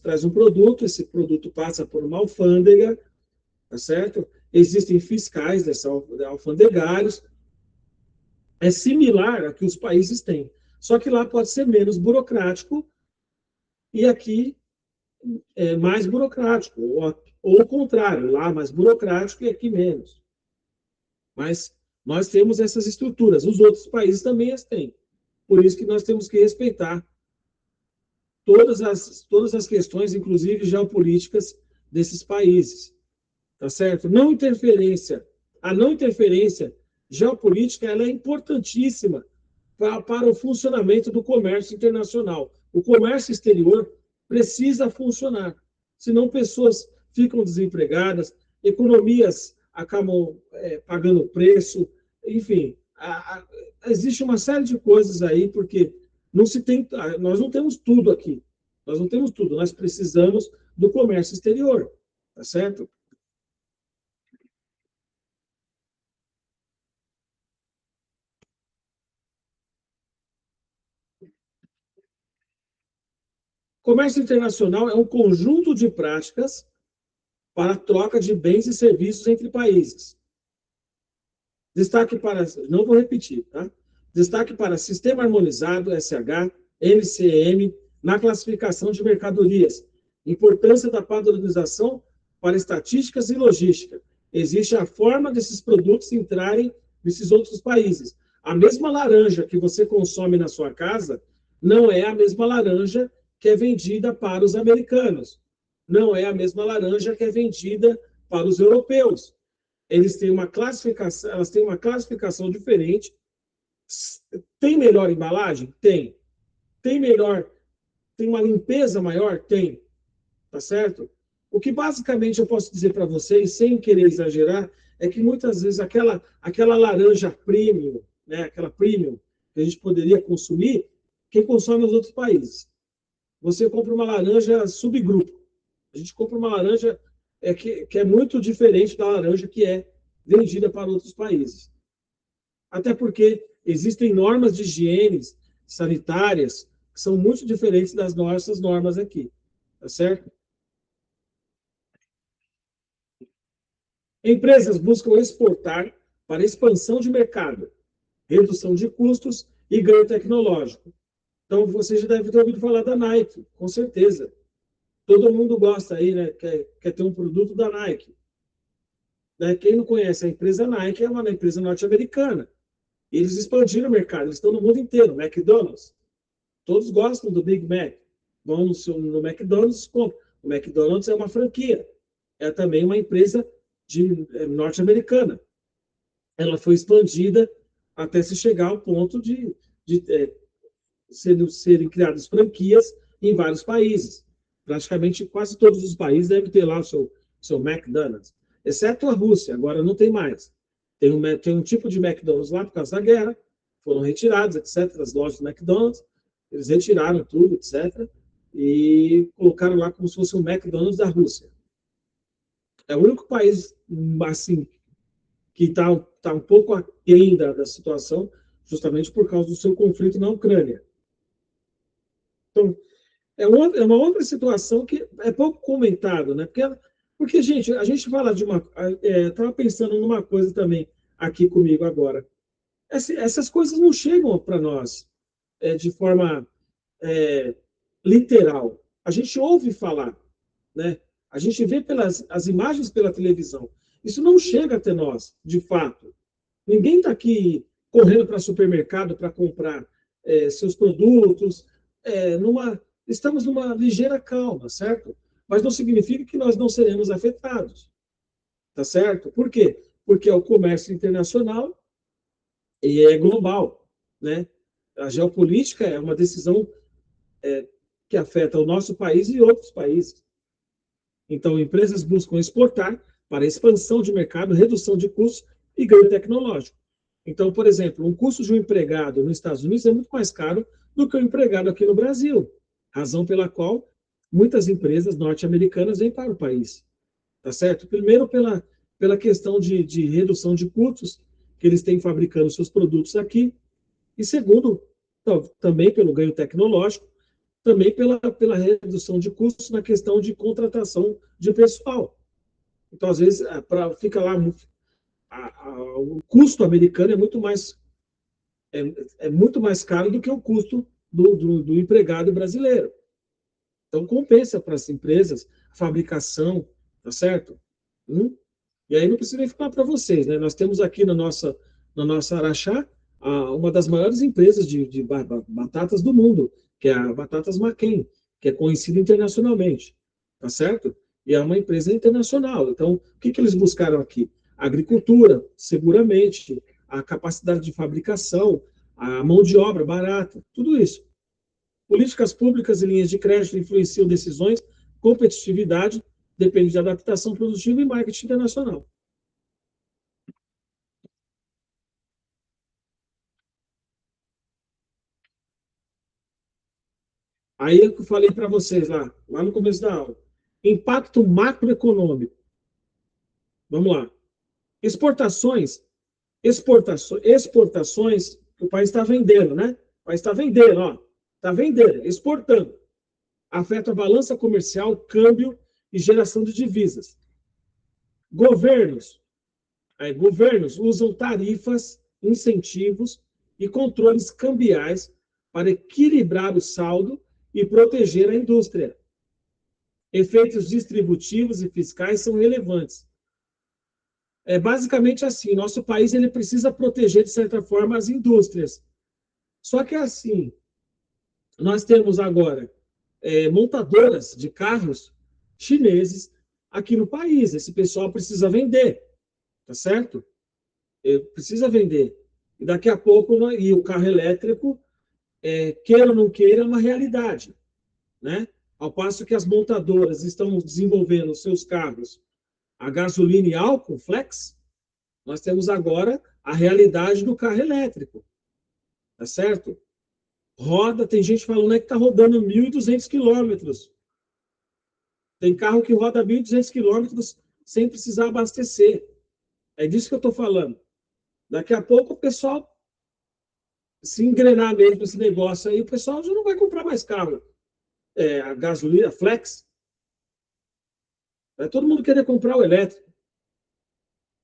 traz um produto, esse produto passa por uma alfândega, tá certo? Existem fiscais alfandegários, é similar a que os países têm, só que lá pode ser menos burocrático e aqui é mais burocrático, ou o contrário, lá mais burocrático e aqui menos. Mas nós temos essas estruturas, os outros países também as têm. Por isso que nós temos que respeitar todas as questões, inclusive geopolíticas, desses países. Tá certo? A não interferência geopolítica ela é importantíssima para o funcionamento do comércio internacional. O comércio exterior precisa funcionar, senão pessoas ficam desempregadas, economias acabam pagando preço, enfim, existe uma série de coisas aí, porque nós não temos tudo aqui, nós não temos tudo, nós precisamos do comércio exterior, tá certo? Comércio internacional é um conjunto de práticas para a troca de bens e serviços entre países. Destaque para, não vou repetir, tá? Destaque para Sistema Harmonizado, SH, NCM, na classificação de mercadorias. Importância da padronização para estatísticas e logística. Existe a forma desses produtos entrarem nesses outros países. A mesma laranja que você consome na sua casa não é a mesma laranja que é vendida para os americanos. Não é a mesma laranja que é vendida para os europeus. Elas têm uma classificação diferente. Tem melhor embalagem? Tem. Tem uma limpeza maior? Tem. Tá certo? O que basicamente eu posso dizer para vocês, sem querer exagerar, é que muitas vezes aquela laranja premium, né, aquela premium que a gente poderia consumir, quem consome nos outros países. Você compra uma laranja subgrupo. A gente compra uma laranja que é muito diferente da laranja que é vendida para outros países. Até porque existem normas de higiene, sanitárias, que são muito diferentes das nossas normas aqui, tá certo? Empresas buscam exportar para expansão de mercado, redução de custos e ganho tecnológico. Então, você já deve ter ouvido falar da Nike, com certeza. Todo mundo gosta aí, né? Quer ter um produto da Nike. Né? Quem não conhece a empresa Nike é uma empresa norte-americana. Eles expandiram o mercado, eles estão no mundo inteiro. McDonald's, todos gostam do Big Mac. Vão no McDonald's, compram. O McDonald's é uma franquia. É também uma empresa norte-americana. Ela foi expandida até se chegar ao ponto de serem criadas franquias em vários países. Praticamente quase todos os países devem ter lá o seu McDonald's, exceto a Rússia, agora não tem mais. Tem um tipo de McDonald's lá por causa da guerra, foram retirados, etc., as lojas do McDonald's, eles retiraram tudo, etc., e colocaram lá como se fosse um McDonald's da Rússia. É o único país, assim, que está um pouco aquém da situação, justamente por causa do seu conflito na Ucrânia. Então, é uma outra situação que é pouco comentado, né? Porque gente, a gente fala de uma. Estava pensando numa coisa também aqui comigo agora. Essas coisas não chegam para nós de forma literal. A gente ouve falar, né? A gente vê as imagens pela televisão. Isso não chega até nós, de fato. Ninguém está aqui correndo para supermercado para comprar seus produtos. Estamos numa ligeira calma, certo? Mas não significa que nós não seremos afetados, tá certo? Por quê? Porque é o comércio internacional e é global, né? A geopolítica é uma decisão que afeta o nosso país e outros países. Então, empresas buscam exportar para expansão de mercado, redução de custos e ganho tecnológico. Então, por exemplo, um custo de um empregado nos Estados Unidos é muito mais caro do que o empregado aqui no Brasil, razão pela qual muitas empresas norte-americanas vêm para o país, tá certo? Primeiro, pela questão de redução de custos, que eles têm fabricando seus produtos aqui, e segundo, também pelo ganho tecnológico, também pela redução de custos na questão de contratação de pessoal. Então, às vezes, fica lá, o custo americano é muito mais caro do que o custo do empregado brasileiro. Então, compensa para as empresas a fabricação, tá certo? E aí não precisa nem falar para vocês, né? Nós temos aqui na nossa Araxá uma das maiores empresas de batatas do mundo, que é a Batatas Maquin, que é conhecida internacionalmente, tá certo? E é uma empresa internacional. Então, o que eles buscaram aqui? A agricultura, seguramente, a capacidade de fabricação, a mão de obra barata, tudo isso. Políticas públicas e linhas de crédito influenciam decisões, competitividade, depende de adaptação produtiva e marketing internacional. Aí é o que eu falei para vocês lá no começo da aula. Impacto macroeconômico. Vamos lá. Exportações, que o país está vendendo, né? O país está vendendo, ó. Está vendendo, exportando. Afeta a balança comercial, câmbio e geração de divisas. Governos usam tarifas, incentivos e controles cambiais para equilibrar o saldo e proteger a indústria. Efeitos distributivos e fiscais são relevantes. É basicamente assim, nosso país ele precisa proteger, de certa forma, as indústrias. Só que assim, nós temos agora montadoras de carros chineses aqui no país. Esse pessoal precisa vender, tá certo? Precisa vender. E daqui a pouco, e o carro elétrico, queira ou não queira, é uma realidade, né? Ao passo que as montadoras estão desenvolvendo seus carros a gasolina e álcool, flex, nós temos agora a realidade do carro elétrico, tá certo? Tem gente falando que está rodando 1.200 quilômetros. Tem carro que roda 1.200 quilômetros sem precisar abastecer. É disso que eu estou falando. Daqui a pouco o pessoal se engrenar mesmo esse negócio aí, o pessoal já não vai comprar mais carro. A gasolina, flex. Vai todo mundo querer comprar o elétrico.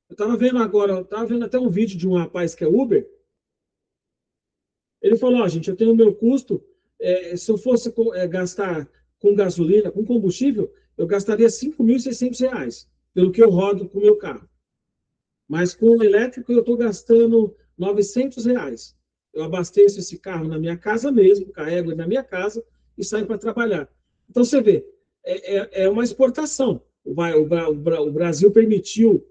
Eu estava vendo agora, estava vendo até um vídeo de um rapaz que é Uber. Ele falou, gente, eu tenho o meu custo, se eu fosse gastar com gasolina, com combustível, eu gastaria R$ 5.600, pelo que eu rodo com o meu carro. Mas com o elétrico eu estou gastando R$ 900. Eu abasteço esse carro na minha casa mesmo, carrego ele na minha casa e saio para trabalhar. Então, você vê, é uma exportação. O Brasil permitiu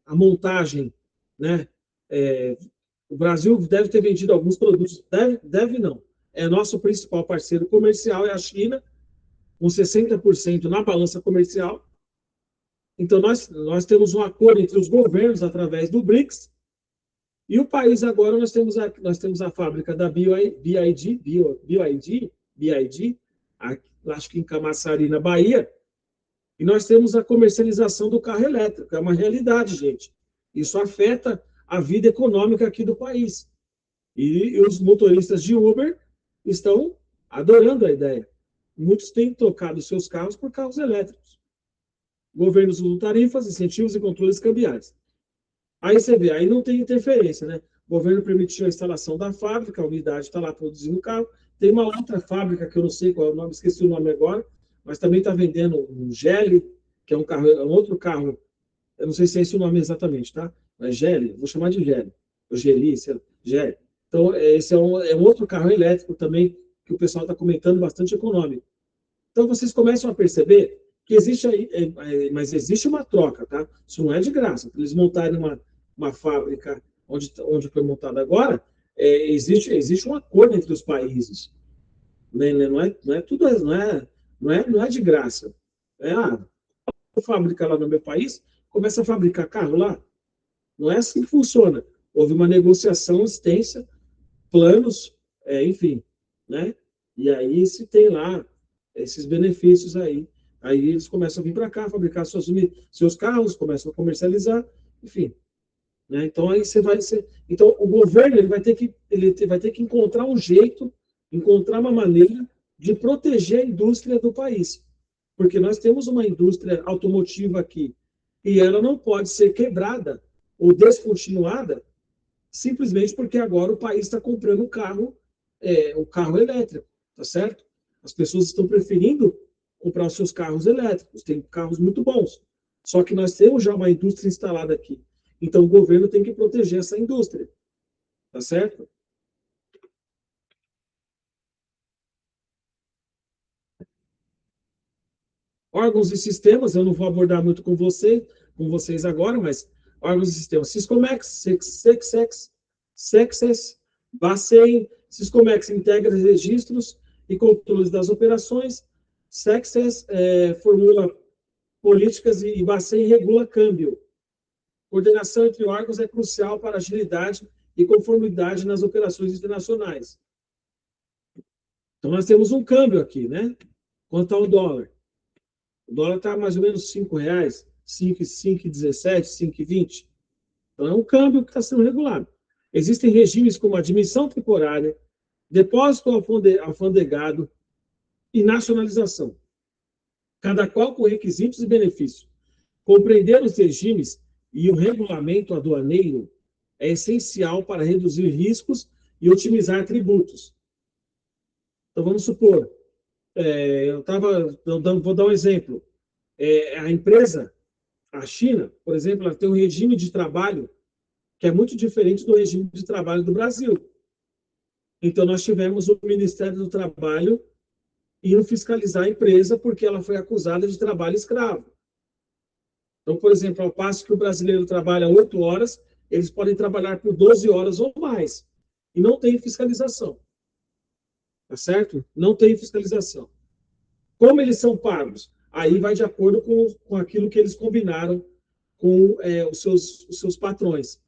a montagem, né? O Brasil deve ter vendido alguns produtos, deve não. Nosso principal parceiro comercial é a China, com 60% na balança comercial. Então, nós temos um acordo entre os governos através do BRICS, e o país agora nós temos a fábrica da BID, acho que em Camaçari, na Bahia, e nós temos a comercialização do carro elétrico. É uma realidade, gente. Isso afeta a vida econômica aqui do país. E os motoristas de Uber estão adorando a ideia. Muitos têm trocado seus carros por carros elétricos. Governos usam tarifas, incentivos e controles cambiais. Aí você vê, aí não tem interferência, né? O governo permitiu a instalação da fábrica, a unidade está lá produzindo o carro. Tem uma outra fábrica, que eu não sei qual é o nome, esqueci o nome agora, mas também está vendendo um Geely, que é um outro carro, eu não sei se é esse o nome exatamente, tá? Mas Geely, vou chamar de Geely, ou Geely, Geely. Então, esse é um outro carro elétrico também, que o pessoal está comentando, bastante econômico. Então, vocês começam a perceber que existe aí, mas existe uma troca, tá? Isso não é de graça. Para eles montarem uma fábrica onde foi montada agora, existe um acordo entre os países. Não é tudo, não é de graça. A fábrica lá no meu país começa a fabricar carro lá. Não é assim que funciona. Houve uma negociação extensa, planos, enfim, né? E aí se tem lá esses benefícios aí. Aí eles começam a vir para cá, fabricar seus carros, começam a comercializar, enfim. Né? Então aí então o governo ele vai ter que encontrar um jeito, encontrar uma maneira de proteger a indústria do país, porque nós temos uma indústria automotiva aqui e ela não pode ser quebrada ou descontinuada simplesmente porque agora o país está comprando o carro elétrico, tá certo? As pessoas estão preferindo comprar os seus carros elétricos, tem carros muito bons. Só que nós temos já uma indústria instalada aqui. Então, o governo tem que proteger essa indústria. Tá certo? Órgãos e sistemas, eu não vou abordar muito com vocês agora, mas órgãos e sistemas. Syscomex, Sexes, Bacen, Syscomex integra registros e controles das operações. Sexes formula políticas e Bacen regula câmbio. Coordenação entre órgãos é crucial para agilidade e conformidade nas operações internacionais. Então, nós temos um câmbio aqui, né? Quanto ao dólar. O dólar está mais ou menos R$ 5, 5,17, 5,20. Então, é um câmbio que está sendo regulado. Existem regimes como admissão temporária, depósito alfandegado e nacionalização, cada qual com requisitos e benefícios. Compreender os regimes e o regulamento aduaneiro é essencial para reduzir riscos e otimizar tributos. Então, vamos supor, vou dar um exemplo. A empresa, a China, por exemplo, ela tem um regime de trabalho que é muito diferente do regime de trabalho do Brasil. Então, nós tivemos o Ministério do Trabalho indo fiscalizar a empresa porque ela foi acusada de trabalho escravo. Então, por exemplo, ao passo que o brasileiro trabalha 8 horas, eles podem trabalhar por 12 horas ou mais. E não tem fiscalização. Tá certo? Não tem fiscalização. Como eles são pagos? Aí vai de acordo com aquilo que eles combinaram com os seus patrões.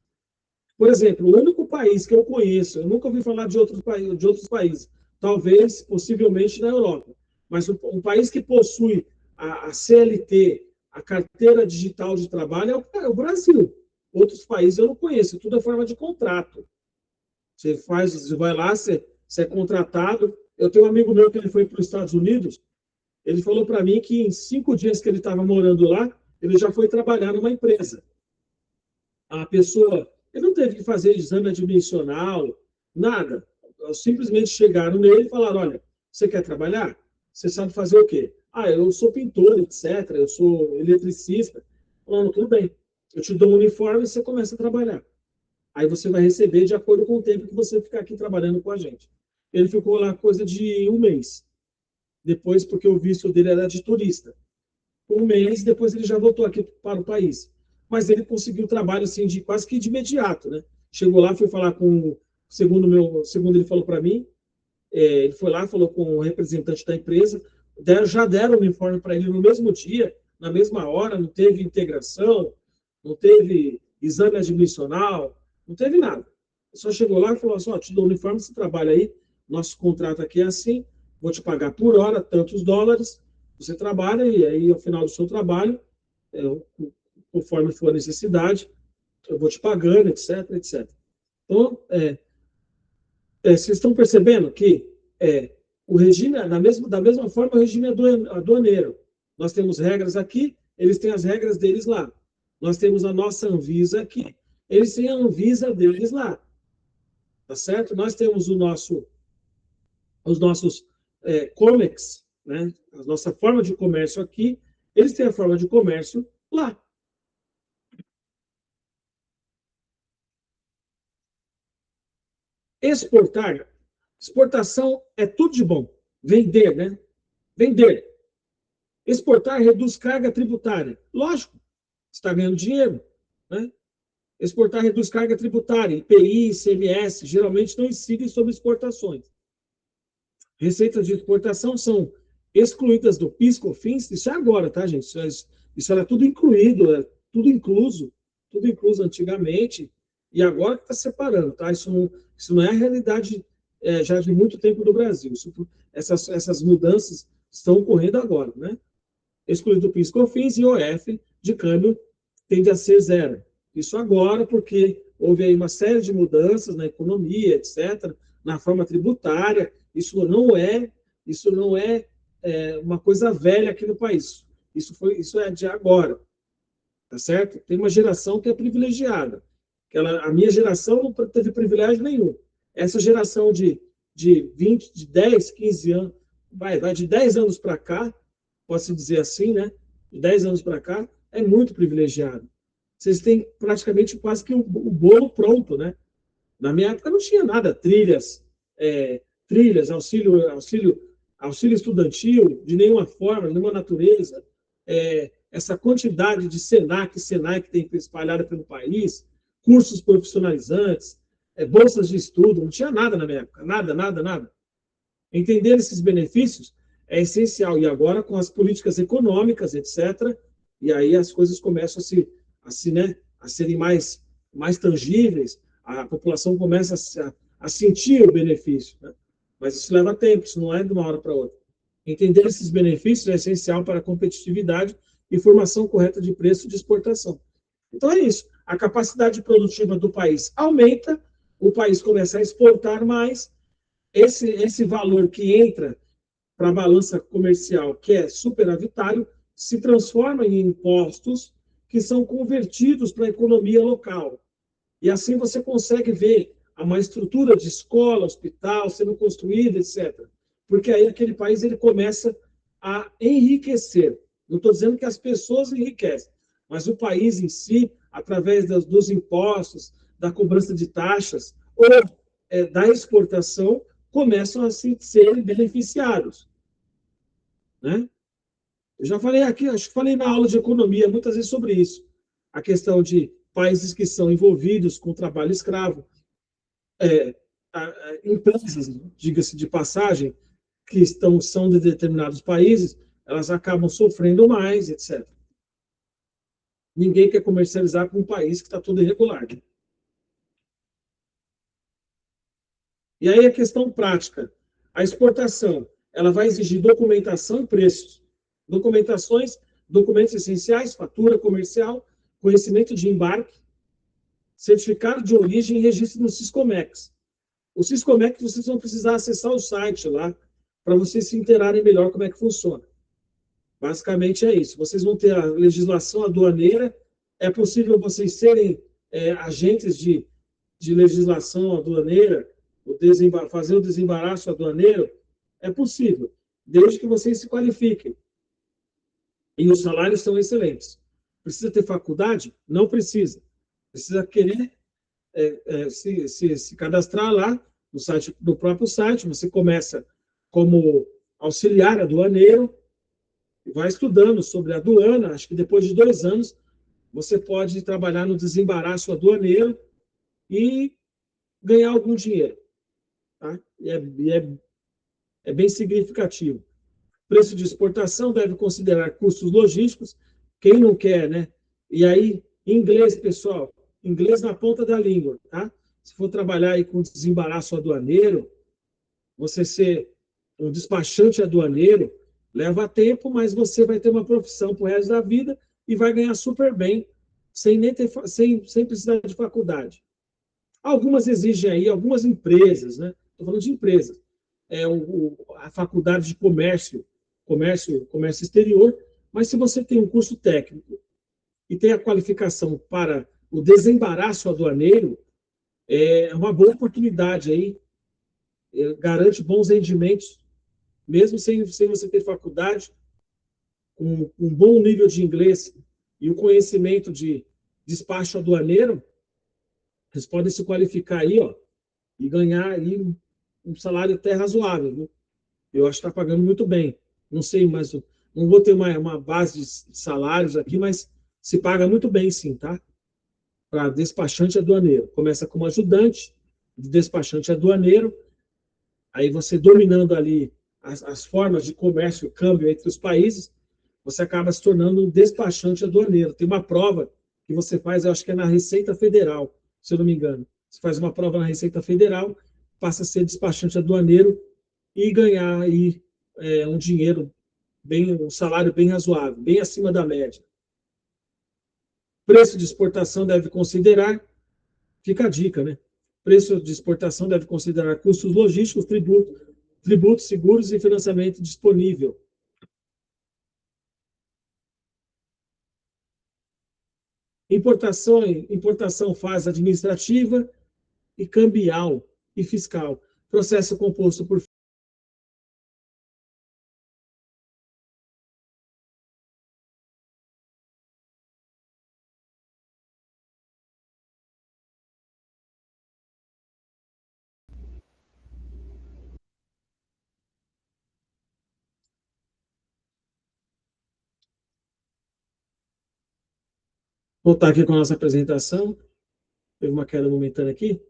Por exemplo, o único país que eu conheço, eu nunca ouvi falar de outros países, talvez, possivelmente na Europa, mas um país que possui a CLT, a carteira digital de trabalho, é o Brasil. Outros países eu não conheço, tudo é forma de contrato. Você vai lá, você é contratado. Eu tenho um amigo meu que ele foi para os Estados Unidos, ele falou para mim que em 5 dias que ele estava morando lá, ele já foi trabalhar numa empresa. A pessoa, ele não teve que fazer exame admissional, nada. Simplesmente chegaram nele e falaram, olha, você quer trabalhar? Você sabe fazer o quê? Ah, eu sou pintor, etc., eu sou eletricista. Falando, tudo bem, eu te dou um uniforme e você começa a trabalhar. Aí você vai receber de acordo com o tempo que você ficar aqui trabalhando com a gente. Ele ficou lá coisa de 1 mês. Depois, porque o visto dele era de turista. 1 mês, depois ele já voltou aqui para o país. Mas ele conseguiu trabalho assim, quase que de imediato. Né? Chegou lá, foi falar com, segundo ele falou para mim, ele foi lá, falou com o representante da empresa, já deram o uniforme para ele no mesmo dia, na mesma hora, não teve integração, não teve exame admissional, não teve nada. Só chegou lá e falou assim, te dou o uniforme, você trabalha aí, nosso contrato aqui é assim, vou te pagar por hora, tantos dólares, você trabalha e aí, ao final do seu trabalho, conforme for a necessidade, eu vou te pagando, etc, etc. Então, vocês estão percebendo que o regime, da mesma forma, o regime aduaneiro. Nós temos regras aqui, eles têm as regras deles lá. Nós temos a nossa Anvisa aqui, eles têm a Anvisa deles lá. Tá certo? Nós temos os nossos COMEX, né? A nossa forma de comércio aqui, eles têm a forma de comércio lá. Exportação é tudo de bom. Vender, né? Vender. Exportar reduz carga tributária. Lógico, você está ganhando dinheiro, né? Exportar reduz carga tributária. IPI, ICMS, geralmente não incidem sobre exportações. Receitas de exportação são excluídas do PIS, COFINS, isso é agora, tá, gente? Isso era tudo incluído, tudo incluso antigamente, e agora que está separando, tá? Isso não é a realidade já de muito tempo do Brasil. Essas mudanças estão ocorrendo agora, né? Excluído do PIS, COFINS e OF de câmbio tende a ser zero. Isso agora, porque houve aí uma série de mudanças na economia, etc., na forma tributária. Isso não é uma coisa velha aqui no país. Isso é de agora, tá certo? Tem uma geração que é privilegiada. A minha geração não teve privilégio nenhum. Essa geração de 10, 15 anos, vai de 10 anos para cá, posso dizer assim, né? De 10 anos para cá, é muito privilegiado. Vocês têm praticamente quase que o bolo pronto, né? Na minha época não tinha nada, trilhas, auxílio estudantil, de nenhuma forma, de nenhuma natureza. Essa quantidade de SENAC, SENAI que tem espalhada pelo país, cursos profissionalizantes, bolsas de estudo, não tinha nada na minha época, nada, nada, nada. Entender esses benefícios é essencial. E agora, com as políticas econômicas, etc., e aí as coisas começam a serem mais tangíveis, a população começa a sentir o benefício. Né? Mas isso leva tempo, isso não é de uma hora para outra. Entender esses benefícios é essencial para a competitividade e formação correta de preço de exportação. Então é isso. A capacidade produtiva do país aumenta, o país começa a exportar mais, esse valor que entra para a balança comercial, que é superavitário, se transforma em impostos que são convertidos para a economia local. E assim você consegue ver uma estrutura de escola, hospital sendo construída, etc. Porque aí aquele país ele começa a enriquecer. Não estou dizendo que as pessoas enriquecem, mas o país em si, através dos impostos, da cobrança de taxas ou da exportação, começam a ser beneficiados. Né? Eu já falei aqui, acho que falei na aula de economia muitas vezes sobre isso. A questão de países que são envolvidos com trabalho escravo, empresas, diga-se de passagem, que são de determinados países, elas acabam sofrendo mais, etc. Ninguém quer comercializar com um país que está tudo irregular. E aí a questão prática. A exportação, ela vai exigir documentação e preços. Documentos essenciais, fatura comercial, conhecimento de embarque, certificado de origem e registro no Siscomex. O Siscomec, vocês vão precisar acessar o site lá para vocês se inteirarem melhor como é que funciona. Basicamente é isso. Vocês vão ter a legislação aduaneira. É possível vocês serem agentes de legislação aduaneira, fazer o desembaraço aduaneiro? É possível, desde que vocês se qualifiquem. E os salários são excelentes. Precisa ter faculdade? Não precisa. Precisa querer se cadastrar lá no site, no próprio site. Você começa como auxiliar aduaneiro, vai estudando sobre a aduana. Acho que depois de 2 anos, você pode trabalhar no desembaraço aduaneiro e ganhar algum dinheiro. Tá? É bem significativo. Preço de exportação deve considerar custos logísticos. Quem não quer, né? E aí, inglês, pessoal, inglês na ponta da língua, tá? Se for trabalhar aí com desembaraço aduaneiro, você ser um despachante aduaneiro, leva tempo, mas você vai ter uma profissão pro resto da vida e vai ganhar super bem, sem precisar de faculdade. Algumas exigem aí, algumas empresas, né? Estou falando de empresas. A faculdade de comércio exterior, mas se você tem um curso técnico e tem a qualificação para o desembaraço aduaneiro, é uma boa oportunidade aí, garante bons rendimentos, mesmo sem você ter faculdade, com um bom nível de inglês e o conhecimento de despacho aduaneiro, vocês podem se qualificar aí, ó, e ganhar aí um salário até razoável, viu? Eu acho que está pagando muito bem. Não sei, mas não vou ter uma base de salários aqui, mas se paga muito bem, sim, tá? Para despachante aduaneiro. Começa como ajudante de despachante aduaneiro, aí você dominando ali as formas de comércio e câmbio entre os países, você acaba se tornando um despachante aduaneiro. Tem uma prova que você faz, eu acho que é na Receita Federal, se eu não me engano. Você faz uma prova na Receita Federal, passa a ser despachante aduaneiro e ganhar aí um dinheiro um salário bem razoável, bem acima da média. Preço de exportação deve considerar, fica a dica, né? Preço de exportação deve considerar custos logísticos, tributos, seguros e financiamento disponível. Importação fase administrativa e cambial e fiscal. Processo composto por voltar aqui com a nossa apresentação. Teve uma queda momentânea aqui.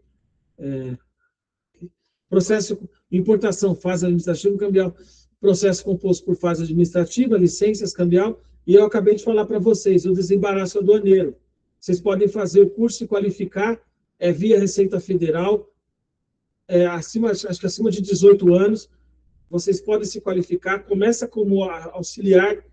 Processo importação, fase administrativa, cambial. Processo composto por fase administrativa, licenças, cambial. E eu acabei de falar para vocês, o desembaraço aduaneiro. Vocês podem fazer o curso e qualificar via Receita Federal, acho que acima de 18 anos, vocês podem se qualificar. Começa como auxiliar,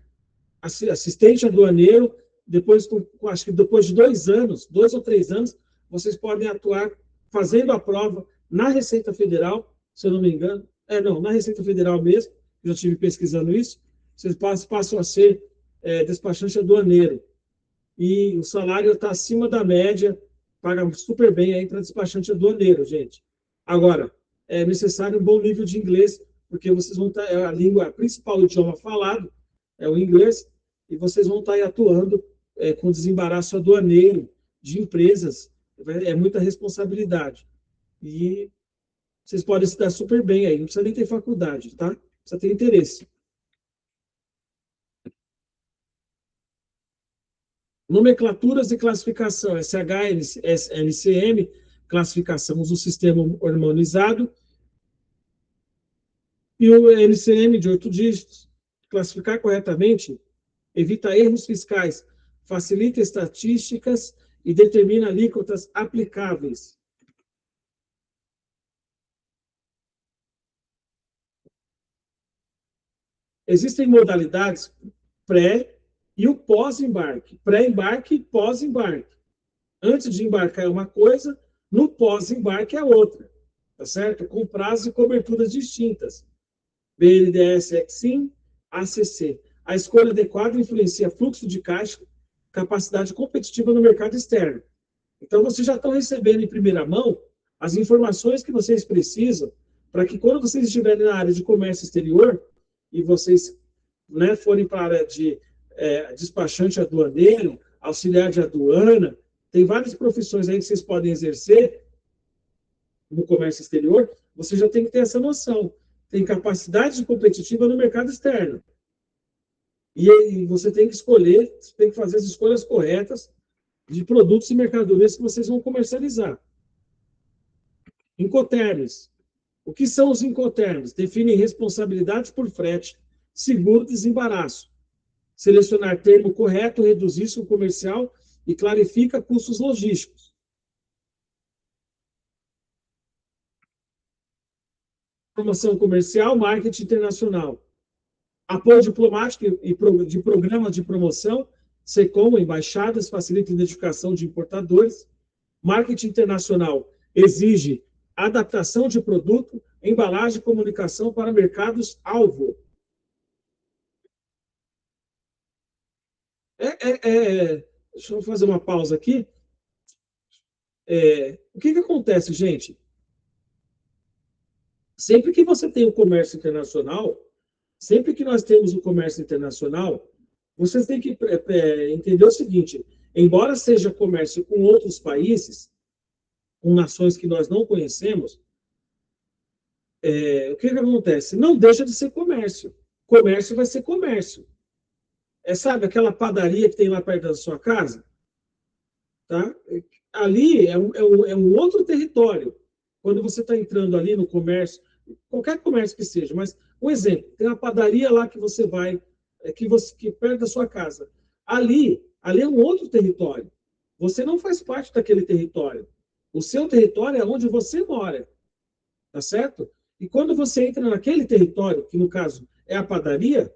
assistente aduaneiro, depois, acho que depois de 2 anos, 2 ou 3 anos, vocês podem atuar fazendo a prova na Receita Federal, se eu não me engano. Na Receita Federal mesmo, já estive pesquisando isso. Vocês passam a ser despachante aduaneiro. E o salário está acima da média, paga super bem aí para despachante aduaneiro, gente. Agora, é necessário um bom nível de inglês, porque vocês vão estar, a língua, a principal idioma falado é o inglês, e vocês vão estar aí atuando com desembaraço aduaneiro de empresas. É muita responsabilidade. E vocês podem se dar super bem aí, não precisa nem ter faculdade, tá? Precisa ter interesse. Nomenclaturas e classificação, SHNCM, classificação usa o sistema harmonizado, e o NCM de 8 dígitos. Classificar corretamente evita erros fiscais, facilita estatísticas e determina alíquotas aplicáveis. Existem modalidades pré e o pós-embarque. Pré-embarque e pós-embarque. Antes de embarcar é uma coisa, no pós-embarque é outra. tá certo? Com prazos e coberturas distintas. BNDES, Exim, ACC. A escolha adequada influencia fluxo de caixa, capacidade competitiva no mercado externo. Então, vocês já estão recebendo em primeira mão as informações que vocês precisam para que, quando vocês estiverem na área de comércio exterior e vocês, né, forem para a área de despachante aduaneiro, auxiliar de aduana, tem várias profissões aí que vocês podem exercer no comércio exterior, você já tem que ter essa noção. Tem capacidade competitiva no mercado externo. E você tem que escolher, você tem que fazer as escolhas corretas de produtos e mercadorias que vocês vão comercializar. Incoterms. O que são os incoterms? Definem responsabilidade por frete, seguro, desembaraço. Selecionar termo correto, reduz risco comercial e clarifica custos logísticos. Promoção comercial, marketing internacional. Apoio diplomático e de programas de promoção, SECOM, embaixadas, facilita a identificação de importadores. Marketing internacional exige adaptação de produto, embalagem e comunicação para mercados-alvo. Deixa eu fazer uma pausa aqui. O que acontece, gente? Sempre que você tem o comércio internacional, sempre que nós temos o comércio internacional, vocês têm que entender o seguinte: embora seja comércio com outros países, com nações que nós não conhecemos, o que acontece? Não deixa de ser comércio. Comércio vai ser comércio. Sabe aquela padaria que tem lá perto da sua casa? Tá? Ali é um outro território. Quando você está entrando ali no comércio, qualquer comércio que seja, mas um exemplo, tem uma padaria lá que você vai, que perto da sua casa. Ali é um outro território. Você não faz parte daquele território. O seu território é onde você mora. Tá certo? E quando você entra naquele território, que no caso é a padaria,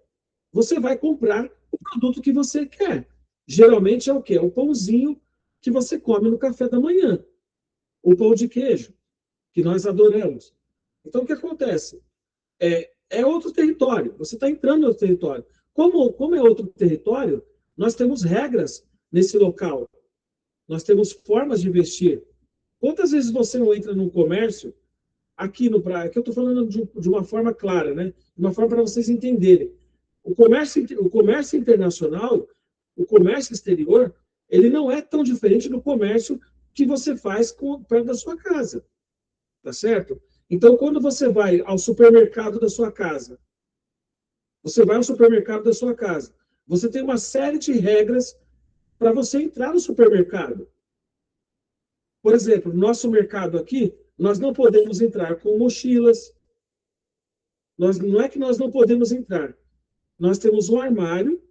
você vai comprar o produto que você quer. Geralmente é o quê? É o pãozinho que você come no café da manhã. O pão de queijo, que nós adoramos. Então, o que acontece? É outro território. Você está entrando no outro território. Como é outro território, nós temos regras nesse local. Nós temos formas de investir. Quantas vezes você não entra num comércio aqui no Brasil, que eu estou falando de uma forma clara, né? De uma forma para vocês entenderem. O comércio internacional, o comércio exterior, ele não é tão diferente do comércio que você faz perto da sua casa. Tá certo? Então, quando você vai ao supermercado da sua casa, você tem uma série de regras para você entrar no supermercado. Por exemplo, no nosso mercado aqui, nós não podemos entrar com mochilas. Não é que nós não podemos entrar. Nós temos um armário.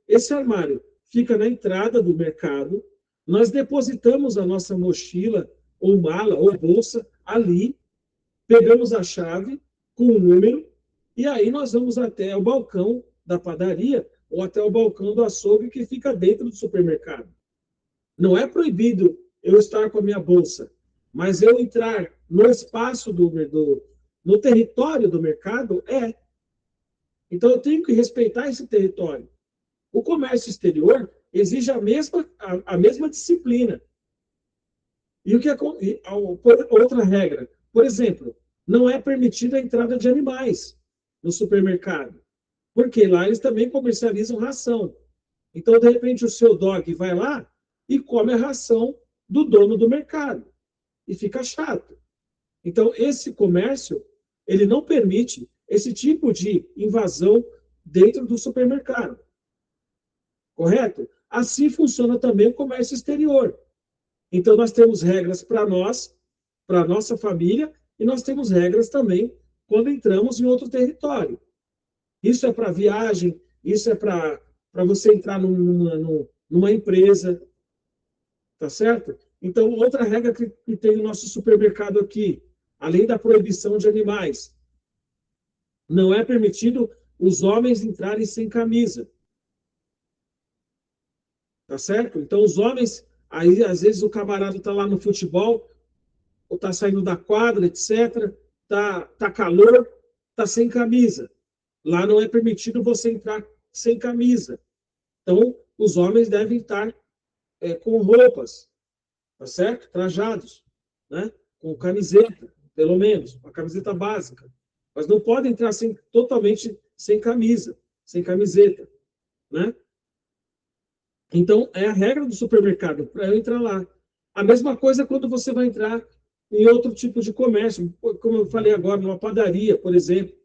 Esse armário fica na entrada do mercado. Nós depositamos a nossa mochila, ou mala, ou bolsa ali. Pegamos a chave com o número. E aí nós vamos até o balcão da padaria ou até o balcão do açougue que fica dentro do supermercado. Não é proibido eu estar com a minha bolsa, mas eu entrar no espaço no território do mercado Então eu tenho que respeitar esse território. O comércio exterior exige a mesma disciplina. E outra regra, por exemplo, não é permitida a entrada de animais no supermercado, porque lá eles também comercializam ração. Então, de repente, o seu dog vai lá e come a ração do dono do mercado. E fica chato. Então, esse comércio, ele não permite esse tipo de invasão dentro do supermercado. Correto? Assim funciona também o comércio exterior. Então, nós temos regras para nós, para a nossa família, e nós temos regras também quando entramos em outro território. Isso é para viagem, isso é para você entrar numa empresa, tá certo? Então, outra regra que tem no nosso supermercado aqui, além da proibição de animais, não é permitido os homens entrarem sem camisa. Tá certo? Então, os homens, aí às vezes o camarada está lá no futebol, ou está saindo da quadra, etc., tá calor, está sem camisa. Lá não é permitido você entrar sem camisa. Então, os homens devem estar com roupas, tá certo? Trajados, né? Com camiseta, pelo menos, uma camiseta básica. Mas não pode entrar totalmente sem camisa, sem camiseta, né? Então, é a regra do supermercado, para eu entrar lá. A mesma coisa quando você vai entrar em outro tipo de comércio, como eu falei agora, numa padaria, por exemplo.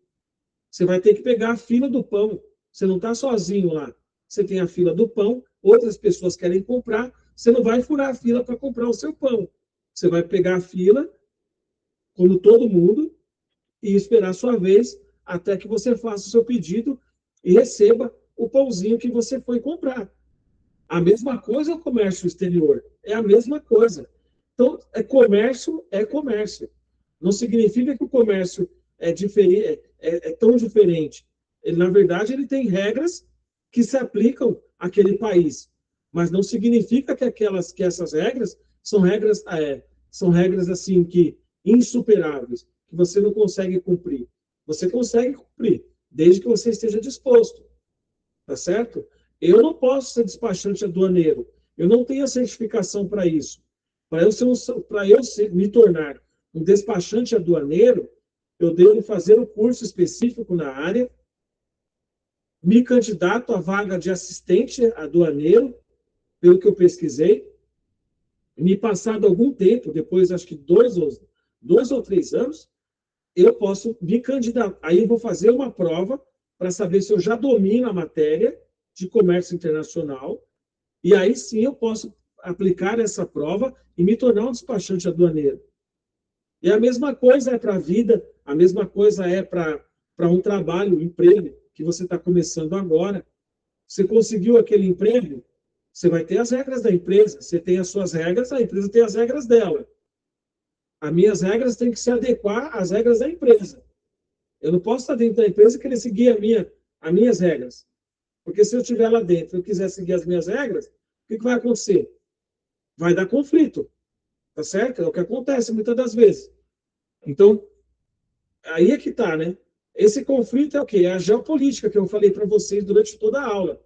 Você vai ter que pegar a fila do pão. Você não está sozinho lá. Você tem a fila do pão, outras pessoas querem comprar, você não vai furar a fila para comprar o seu pão. Você vai pegar a fila, como todo mundo, e esperar a sua vez até que você faça o seu pedido e receba o pãozinho que você foi comprar. A mesma coisa é o comércio exterior. É a mesma coisa. Então, comércio é comércio. Não significa que o comércio é, diferente, é tão diferente. Ele, na verdade, ele tem regras que se aplicam àquele país. Mas não significa que essas regras são regras assim que insuperáveis, que você não consegue cumprir. Você consegue cumprir, desde que você esteja disposto. Tá certo? Eu não posso ser despachante aduaneiro. Eu não tenho a certificação para isso. Para eu me tornar um despachante aduaneiro, eu devo fazer um curso específico na área, me candidato à vaga de assistente aduaneiro, pelo que eu pesquisei, me passado algum tempo, depois acho que 2 ou 3 anos, eu posso me candidatar. Aí eu vou fazer uma prova para saber se eu já domino a matéria de comércio internacional, e aí sim eu posso aplicar essa prova e me tornar um despachante aduaneiro. E a mesma coisa é para a vida, a mesma coisa é para um trabalho, um emprego que você está começando agora. Você conseguiu aquele emprego, você vai ter as regras da empresa, você tem as suas regras, a empresa tem as regras dela. As minhas regras têm que se adequar às regras da empresa. Eu não posso estar dentro da empresa e querer seguir as minhas regras. Porque se eu estiver lá dentro e eu quiser seguir as minhas regras, o que vai acontecer? Vai dar conflito. Tá certo? É o que acontece muitas das vezes. Então, aí é que tá, né? Esse conflito é o quê? É a geopolítica que eu falei para vocês durante toda a aula.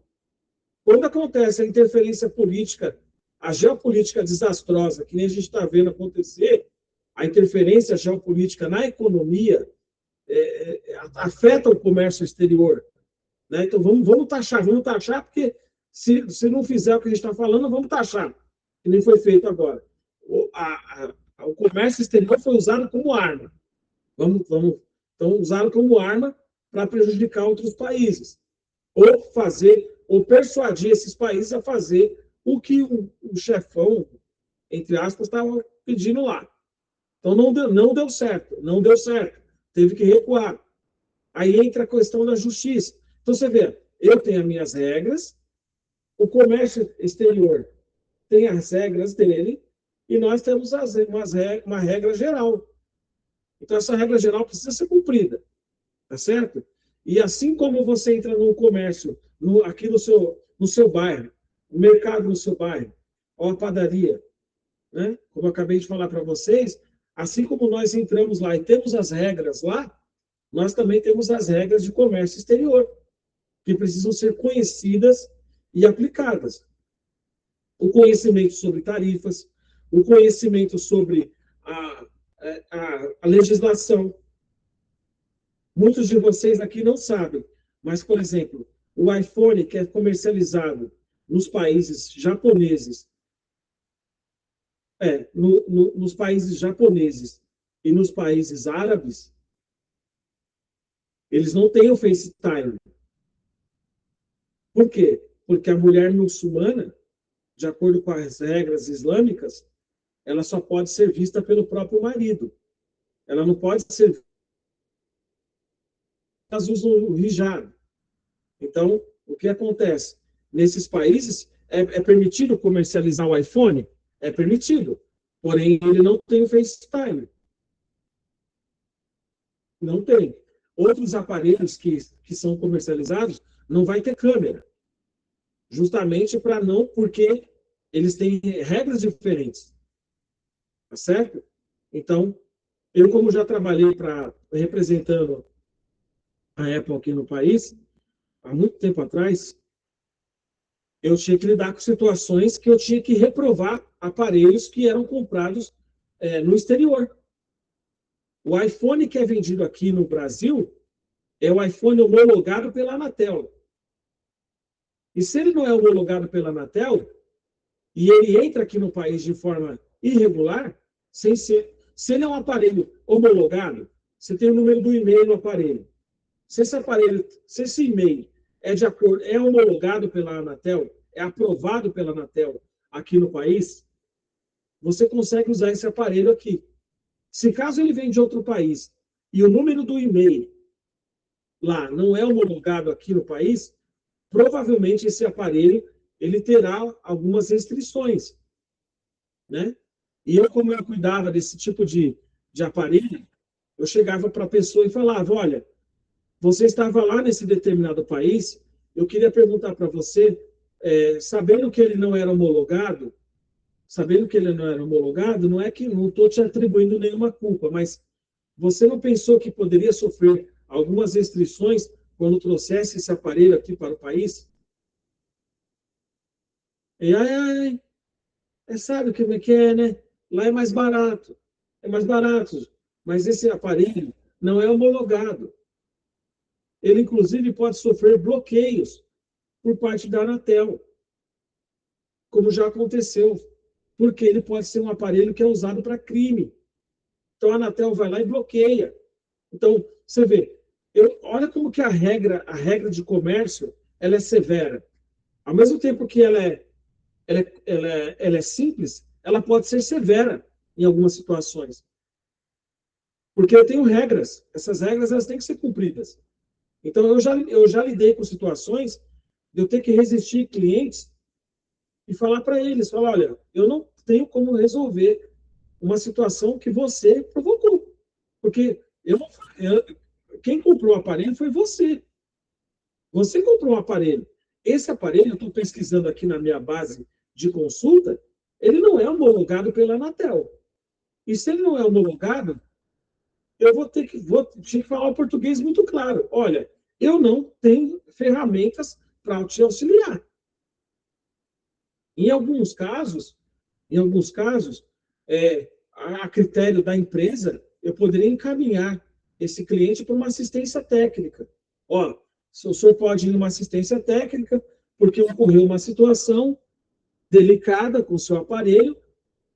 Quando acontece a interferência política, a geopolítica desastrosa, que nem a gente está vendo acontecer, a interferência geopolítica na economia afeta o comércio exterior. Né? Então, vamos taxar, porque se não fizer o que a gente está falando, vamos taxar, que nem foi feito agora. O comércio exterior foi usado como arma. Então, usaram como arma para prejudicar outros países. Ou persuadir esses países a fazer o que o chefão, entre aspas, estava pedindo lá. Então, não deu certo. Teve que recuar. Aí entra a questão da justiça. Então, você vê, eu tenho as minhas regras, o comércio exterior tem as regras dele, e nós temos uma regra geral. Então, essa regra geral precisa ser cumprida, tá certo? E assim como você entra num comércio, aqui no seu bairro, o mercado no seu bairro, ou a padaria, né? Como eu acabei de falar para vocês, assim como nós entramos lá e temos as regras lá, nós também temos as regras de comércio exterior, que precisam ser conhecidas e aplicadas. O conhecimento sobre tarifas, o conhecimento sobre a legislação. Muitos de vocês aqui não sabem, mas, por exemplo, o iPhone que é comercializado nos países japoneses, nos países japoneses e nos países árabes, eles não têm o FaceTime. Por quê? Porque a mulher muçulmana, de acordo com as regras islâmicas, ela só pode ser vista pelo próprio marido. Ela não pode ser. Elas usam o hijab. Então, o que acontece? Nesses países, é permitido comercializar o iPhone? É permitido. Porém, ele não tem o FaceTime. Não tem. Outros aparelhos que são comercializados não vai ter câmera. Justamente para não, porque eles têm regras diferentes. Tá certo? Então, eu, como já trabalhei representando a Apple aqui no país, há muito tempo atrás, eu tinha que lidar com situações que eu tinha que reprovar aparelhos que eram comprados no exterior. O iPhone que é vendido aqui no Brasil é o iPhone homologado pela Anatel. E se ele não é homologado pela Anatel, e ele entra aqui no país de forma irregular, sem ser. Se ele é um aparelho homologado, você tem o número do e-mail no aparelho. Se esse e-mail é homologado pela Anatel, é aprovado pela Anatel aqui no país, você consegue usar esse aparelho aqui. Se caso ele vem de outro país e o número do e-mail lá não é homologado aqui no país, provavelmente esse aparelho ele terá algumas restrições, né? E eu, como eu cuidava desse tipo de aparelho, eu chegava para a pessoa e falava, olha, você estava lá nesse determinado país, eu queria perguntar para você, sabendo que ele não era homologado, não é que não estou te atribuindo nenhuma culpa, mas você não pensou que poderia sofrer algumas restrições quando trouxesse esse aparelho aqui para o país? E sabe como é que é, né? Lá é mais barato, mas esse aparelho não é homologado. Ele, inclusive, pode sofrer bloqueios por parte da Anatel, como já aconteceu, porque ele pode ser um aparelho que é usado para crime. Então, a Anatel vai lá e bloqueia. Então, você vê, olha como que a regra de comércio ela é severa. Ao mesmo tempo que ela é simples, ela pode ser severa em algumas situações. Porque eu tenho regras. Essas regras elas têm que ser cumpridas. Então, eu já lidei com situações de eu ter que resistir clientes e falar para eles, olha, eu não tenho como resolver uma situação que você provocou. Porque quem comprou o aparelho foi você. Você comprou um aparelho. Esse aparelho, eu estou pesquisando aqui na minha base de consulta, ele não é homologado pela Anatel. E se ele não é homologado, eu vou ter que falar o português muito claro. Olha, eu não tenho ferramentas para te auxiliar. Em alguns casos, a critério da empresa, eu poderia encaminhar esse cliente para uma assistência técnica. Ó, o senhor pode ir numa assistência técnica porque ocorreu uma situação delicada com o seu aparelho,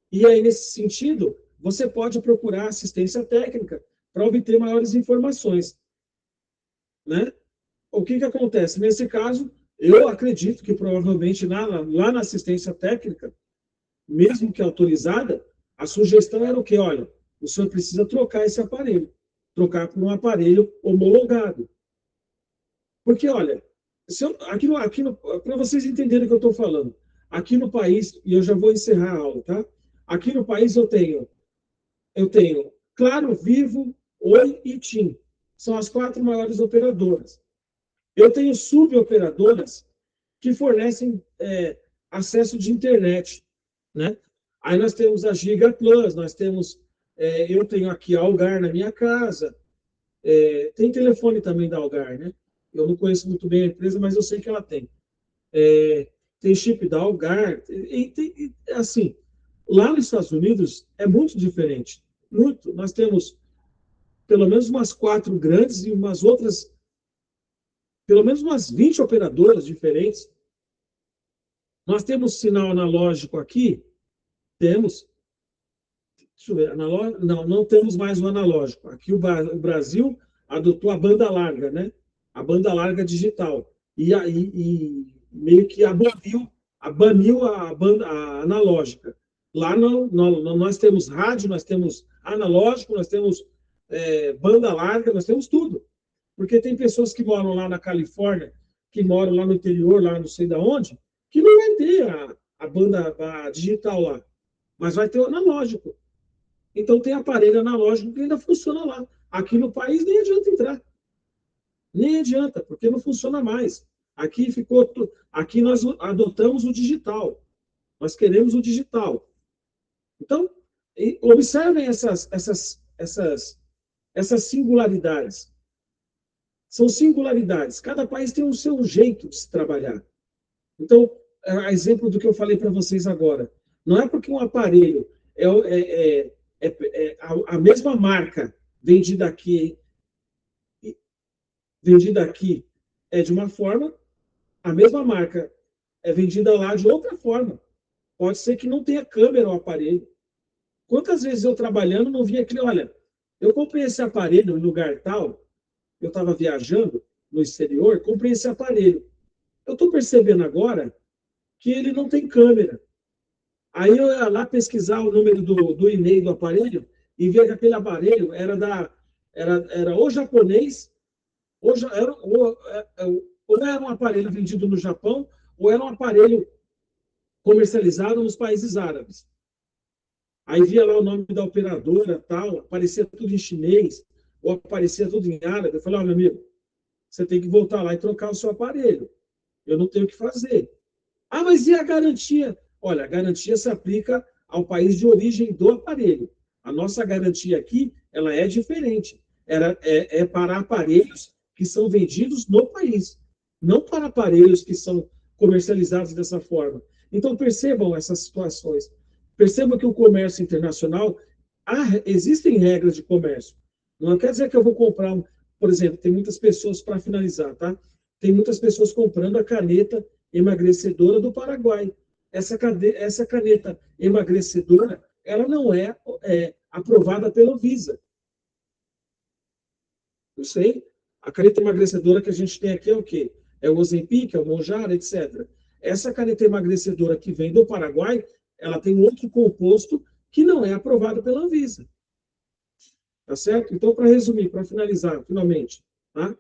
e aí, nesse sentido, você pode procurar assistência técnica para obter maiores informações. Né? O que acontece? Nesse caso, eu acredito que provavelmente lá na assistência técnica, mesmo que autorizada, a sugestão era o quê? Olha, o senhor precisa trocar esse aparelho, trocar por um aparelho homologado. Porque, olha, para vocês entenderem o que eu estou falando, aqui no país, e eu já vou encerrar a aula, tá? Aqui no país eu tenho Claro, Vivo, Oi e TIM. São as 4 maiores operadoras. Eu tenho suboperadoras que fornecem acesso de internet, né? Aí nós temos a Giga Plus, eu tenho aqui a Algar na minha casa, tem telefone também da Algar, né? Eu não conheço muito bem a empresa, mas eu sei que ela tem. Tem chip da Algar, assim, lá nos Estados Unidos é muito diferente, muito. Nós temos pelo menos umas 4 grandes e umas outras, pelo menos umas 20 operadoras diferentes. Nós temos sinal analógico aqui? Temos. Deixa eu ver, analógico? Não temos mais o analógico. Aqui o Brasil adotou a banda larga, né? A banda larga digital. E meio que baniu a banda analógica. Lá nós temos rádio, nós temos analógico, nós temos banda larga, nós temos tudo. Porque tem pessoas que moram lá na Califórnia, que moram lá no interior, lá não sei de onde, que não vai ter a banda digital lá, mas vai ter o analógico. Então tem aparelho analógico que ainda funciona lá. Aqui no país nem adianta entrar. Nem adianta, porque não funciona mais. Aqui nós adotamos o digital. Nós queremos o digital. Então, E observem essas singularidades. São singularidades. Cada país tem o seu jeito de se trabalhar. Então, exemplo do que eu falei para vocês agora. Não é porque um aparelho a mesma marca vendida aqui é de uma forma, a mesma marca é vendida lá de outra forma. Pode ser que não tenha câmera o aparelho. Quantas vezes eu trabalhando não vi aquele, olha, eu comprei esse aparelho em lugar tal, eu estava viajando no exterior, comprei esse aparelho. Eu estou percebendo agora que ele não tem câmera. Aí eu ia lá pesquisar o número do e-mail do aparelho e ver que aquele aparelho era ou japonês, ou era um aparelho vendido no Japão, ou era um aparelho comercializado nos países árabes. Aí via lá o nome da operadora, tal, aparecia tudo em chinês, ou aparecia tudo em árabe. Eu falei, meu amigo, você tem que voltar lá e trocar o seu aparelho. Eu não tenho o que fazer. Ah, mas e a garantia? Olha, a garantia se aplica ao país de origem do aparelho. A nossa garantia aqui, ela é diferente. É para aparelhos que são vendidos no país, não para aparelhos que são comercializados dessa forma. Então, percebam essas situações. Percebam que o comércio internacional, existem regras de comércio. Não quer dizer que eu vou comprar, por exemplo, tem muitas pessoas, para finalizar, tá? Tem muitas pessoas comprando a caneta emagrecedora do Paraguai. Essa caneta emagrecedora, ela não é aprovada pela Visa. Não sei. A caneta emagrecedora que a gente tem aqui é o quê? É o Ozempic, é o Mounjaro, etc. Essa caneta emagrecedora que vem do Paraguai, ela tem outro composto que não é aprovado pela Anvisa. Tá certo? Então, para resumir, para finalizar, finalmente, tá?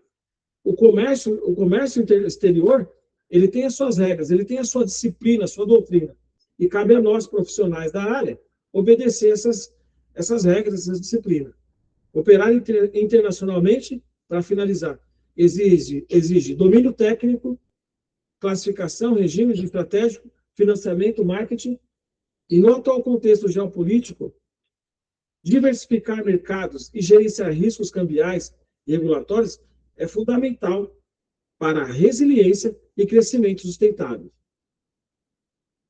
O comércio exterior, ele tem as suas regras, ele tem a sua disciplina, a sua doutrina. E cabe a nós, profissionais da área, obedecer essas regras, essas disciplinas. Operar internacionalmente, para finalizar, exige domínio técnico, classificação, regime estratégico, financiamento, marketing, e no atual contexto geopolítico, diversificar mercados e gerenciar riscos cambiais e regulatórios é fundamental para a resiliência e crescimento sustentável.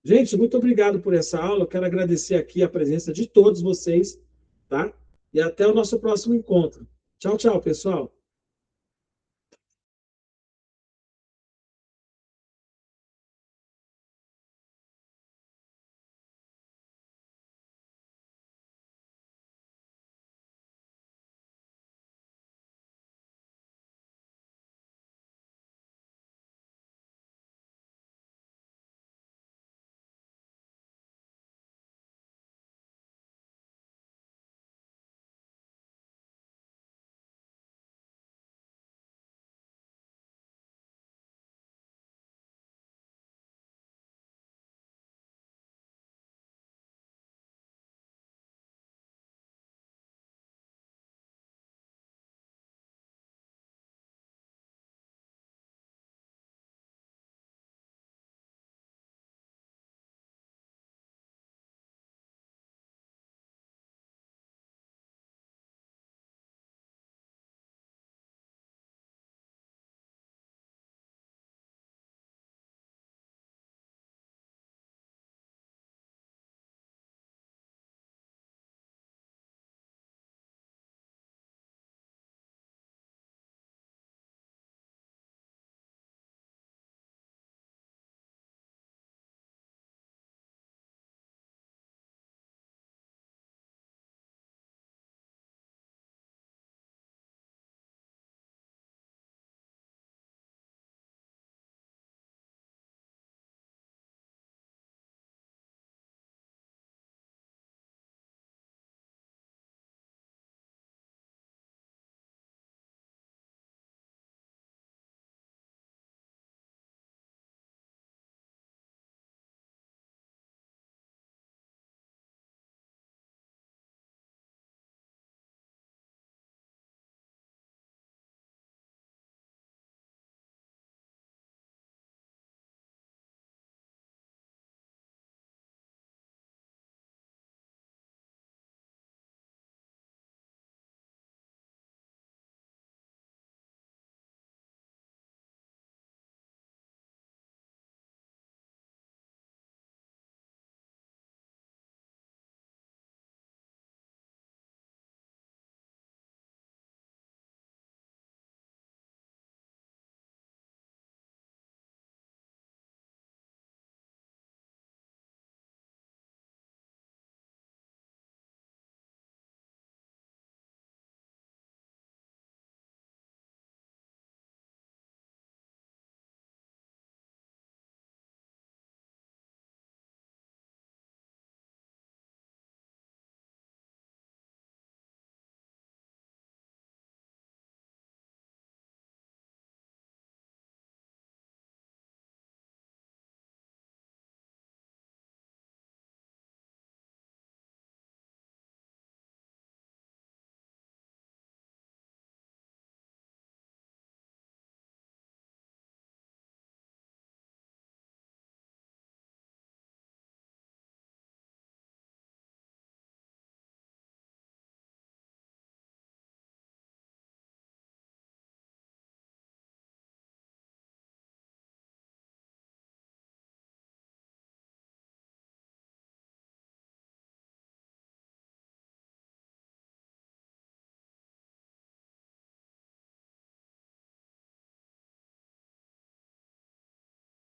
Gente, muito obrigado por essa aula. Quero agradecer aqui a presença de todos vocês, tá? E até o nosso próximo encontro. Tchau, tchau, pessoal.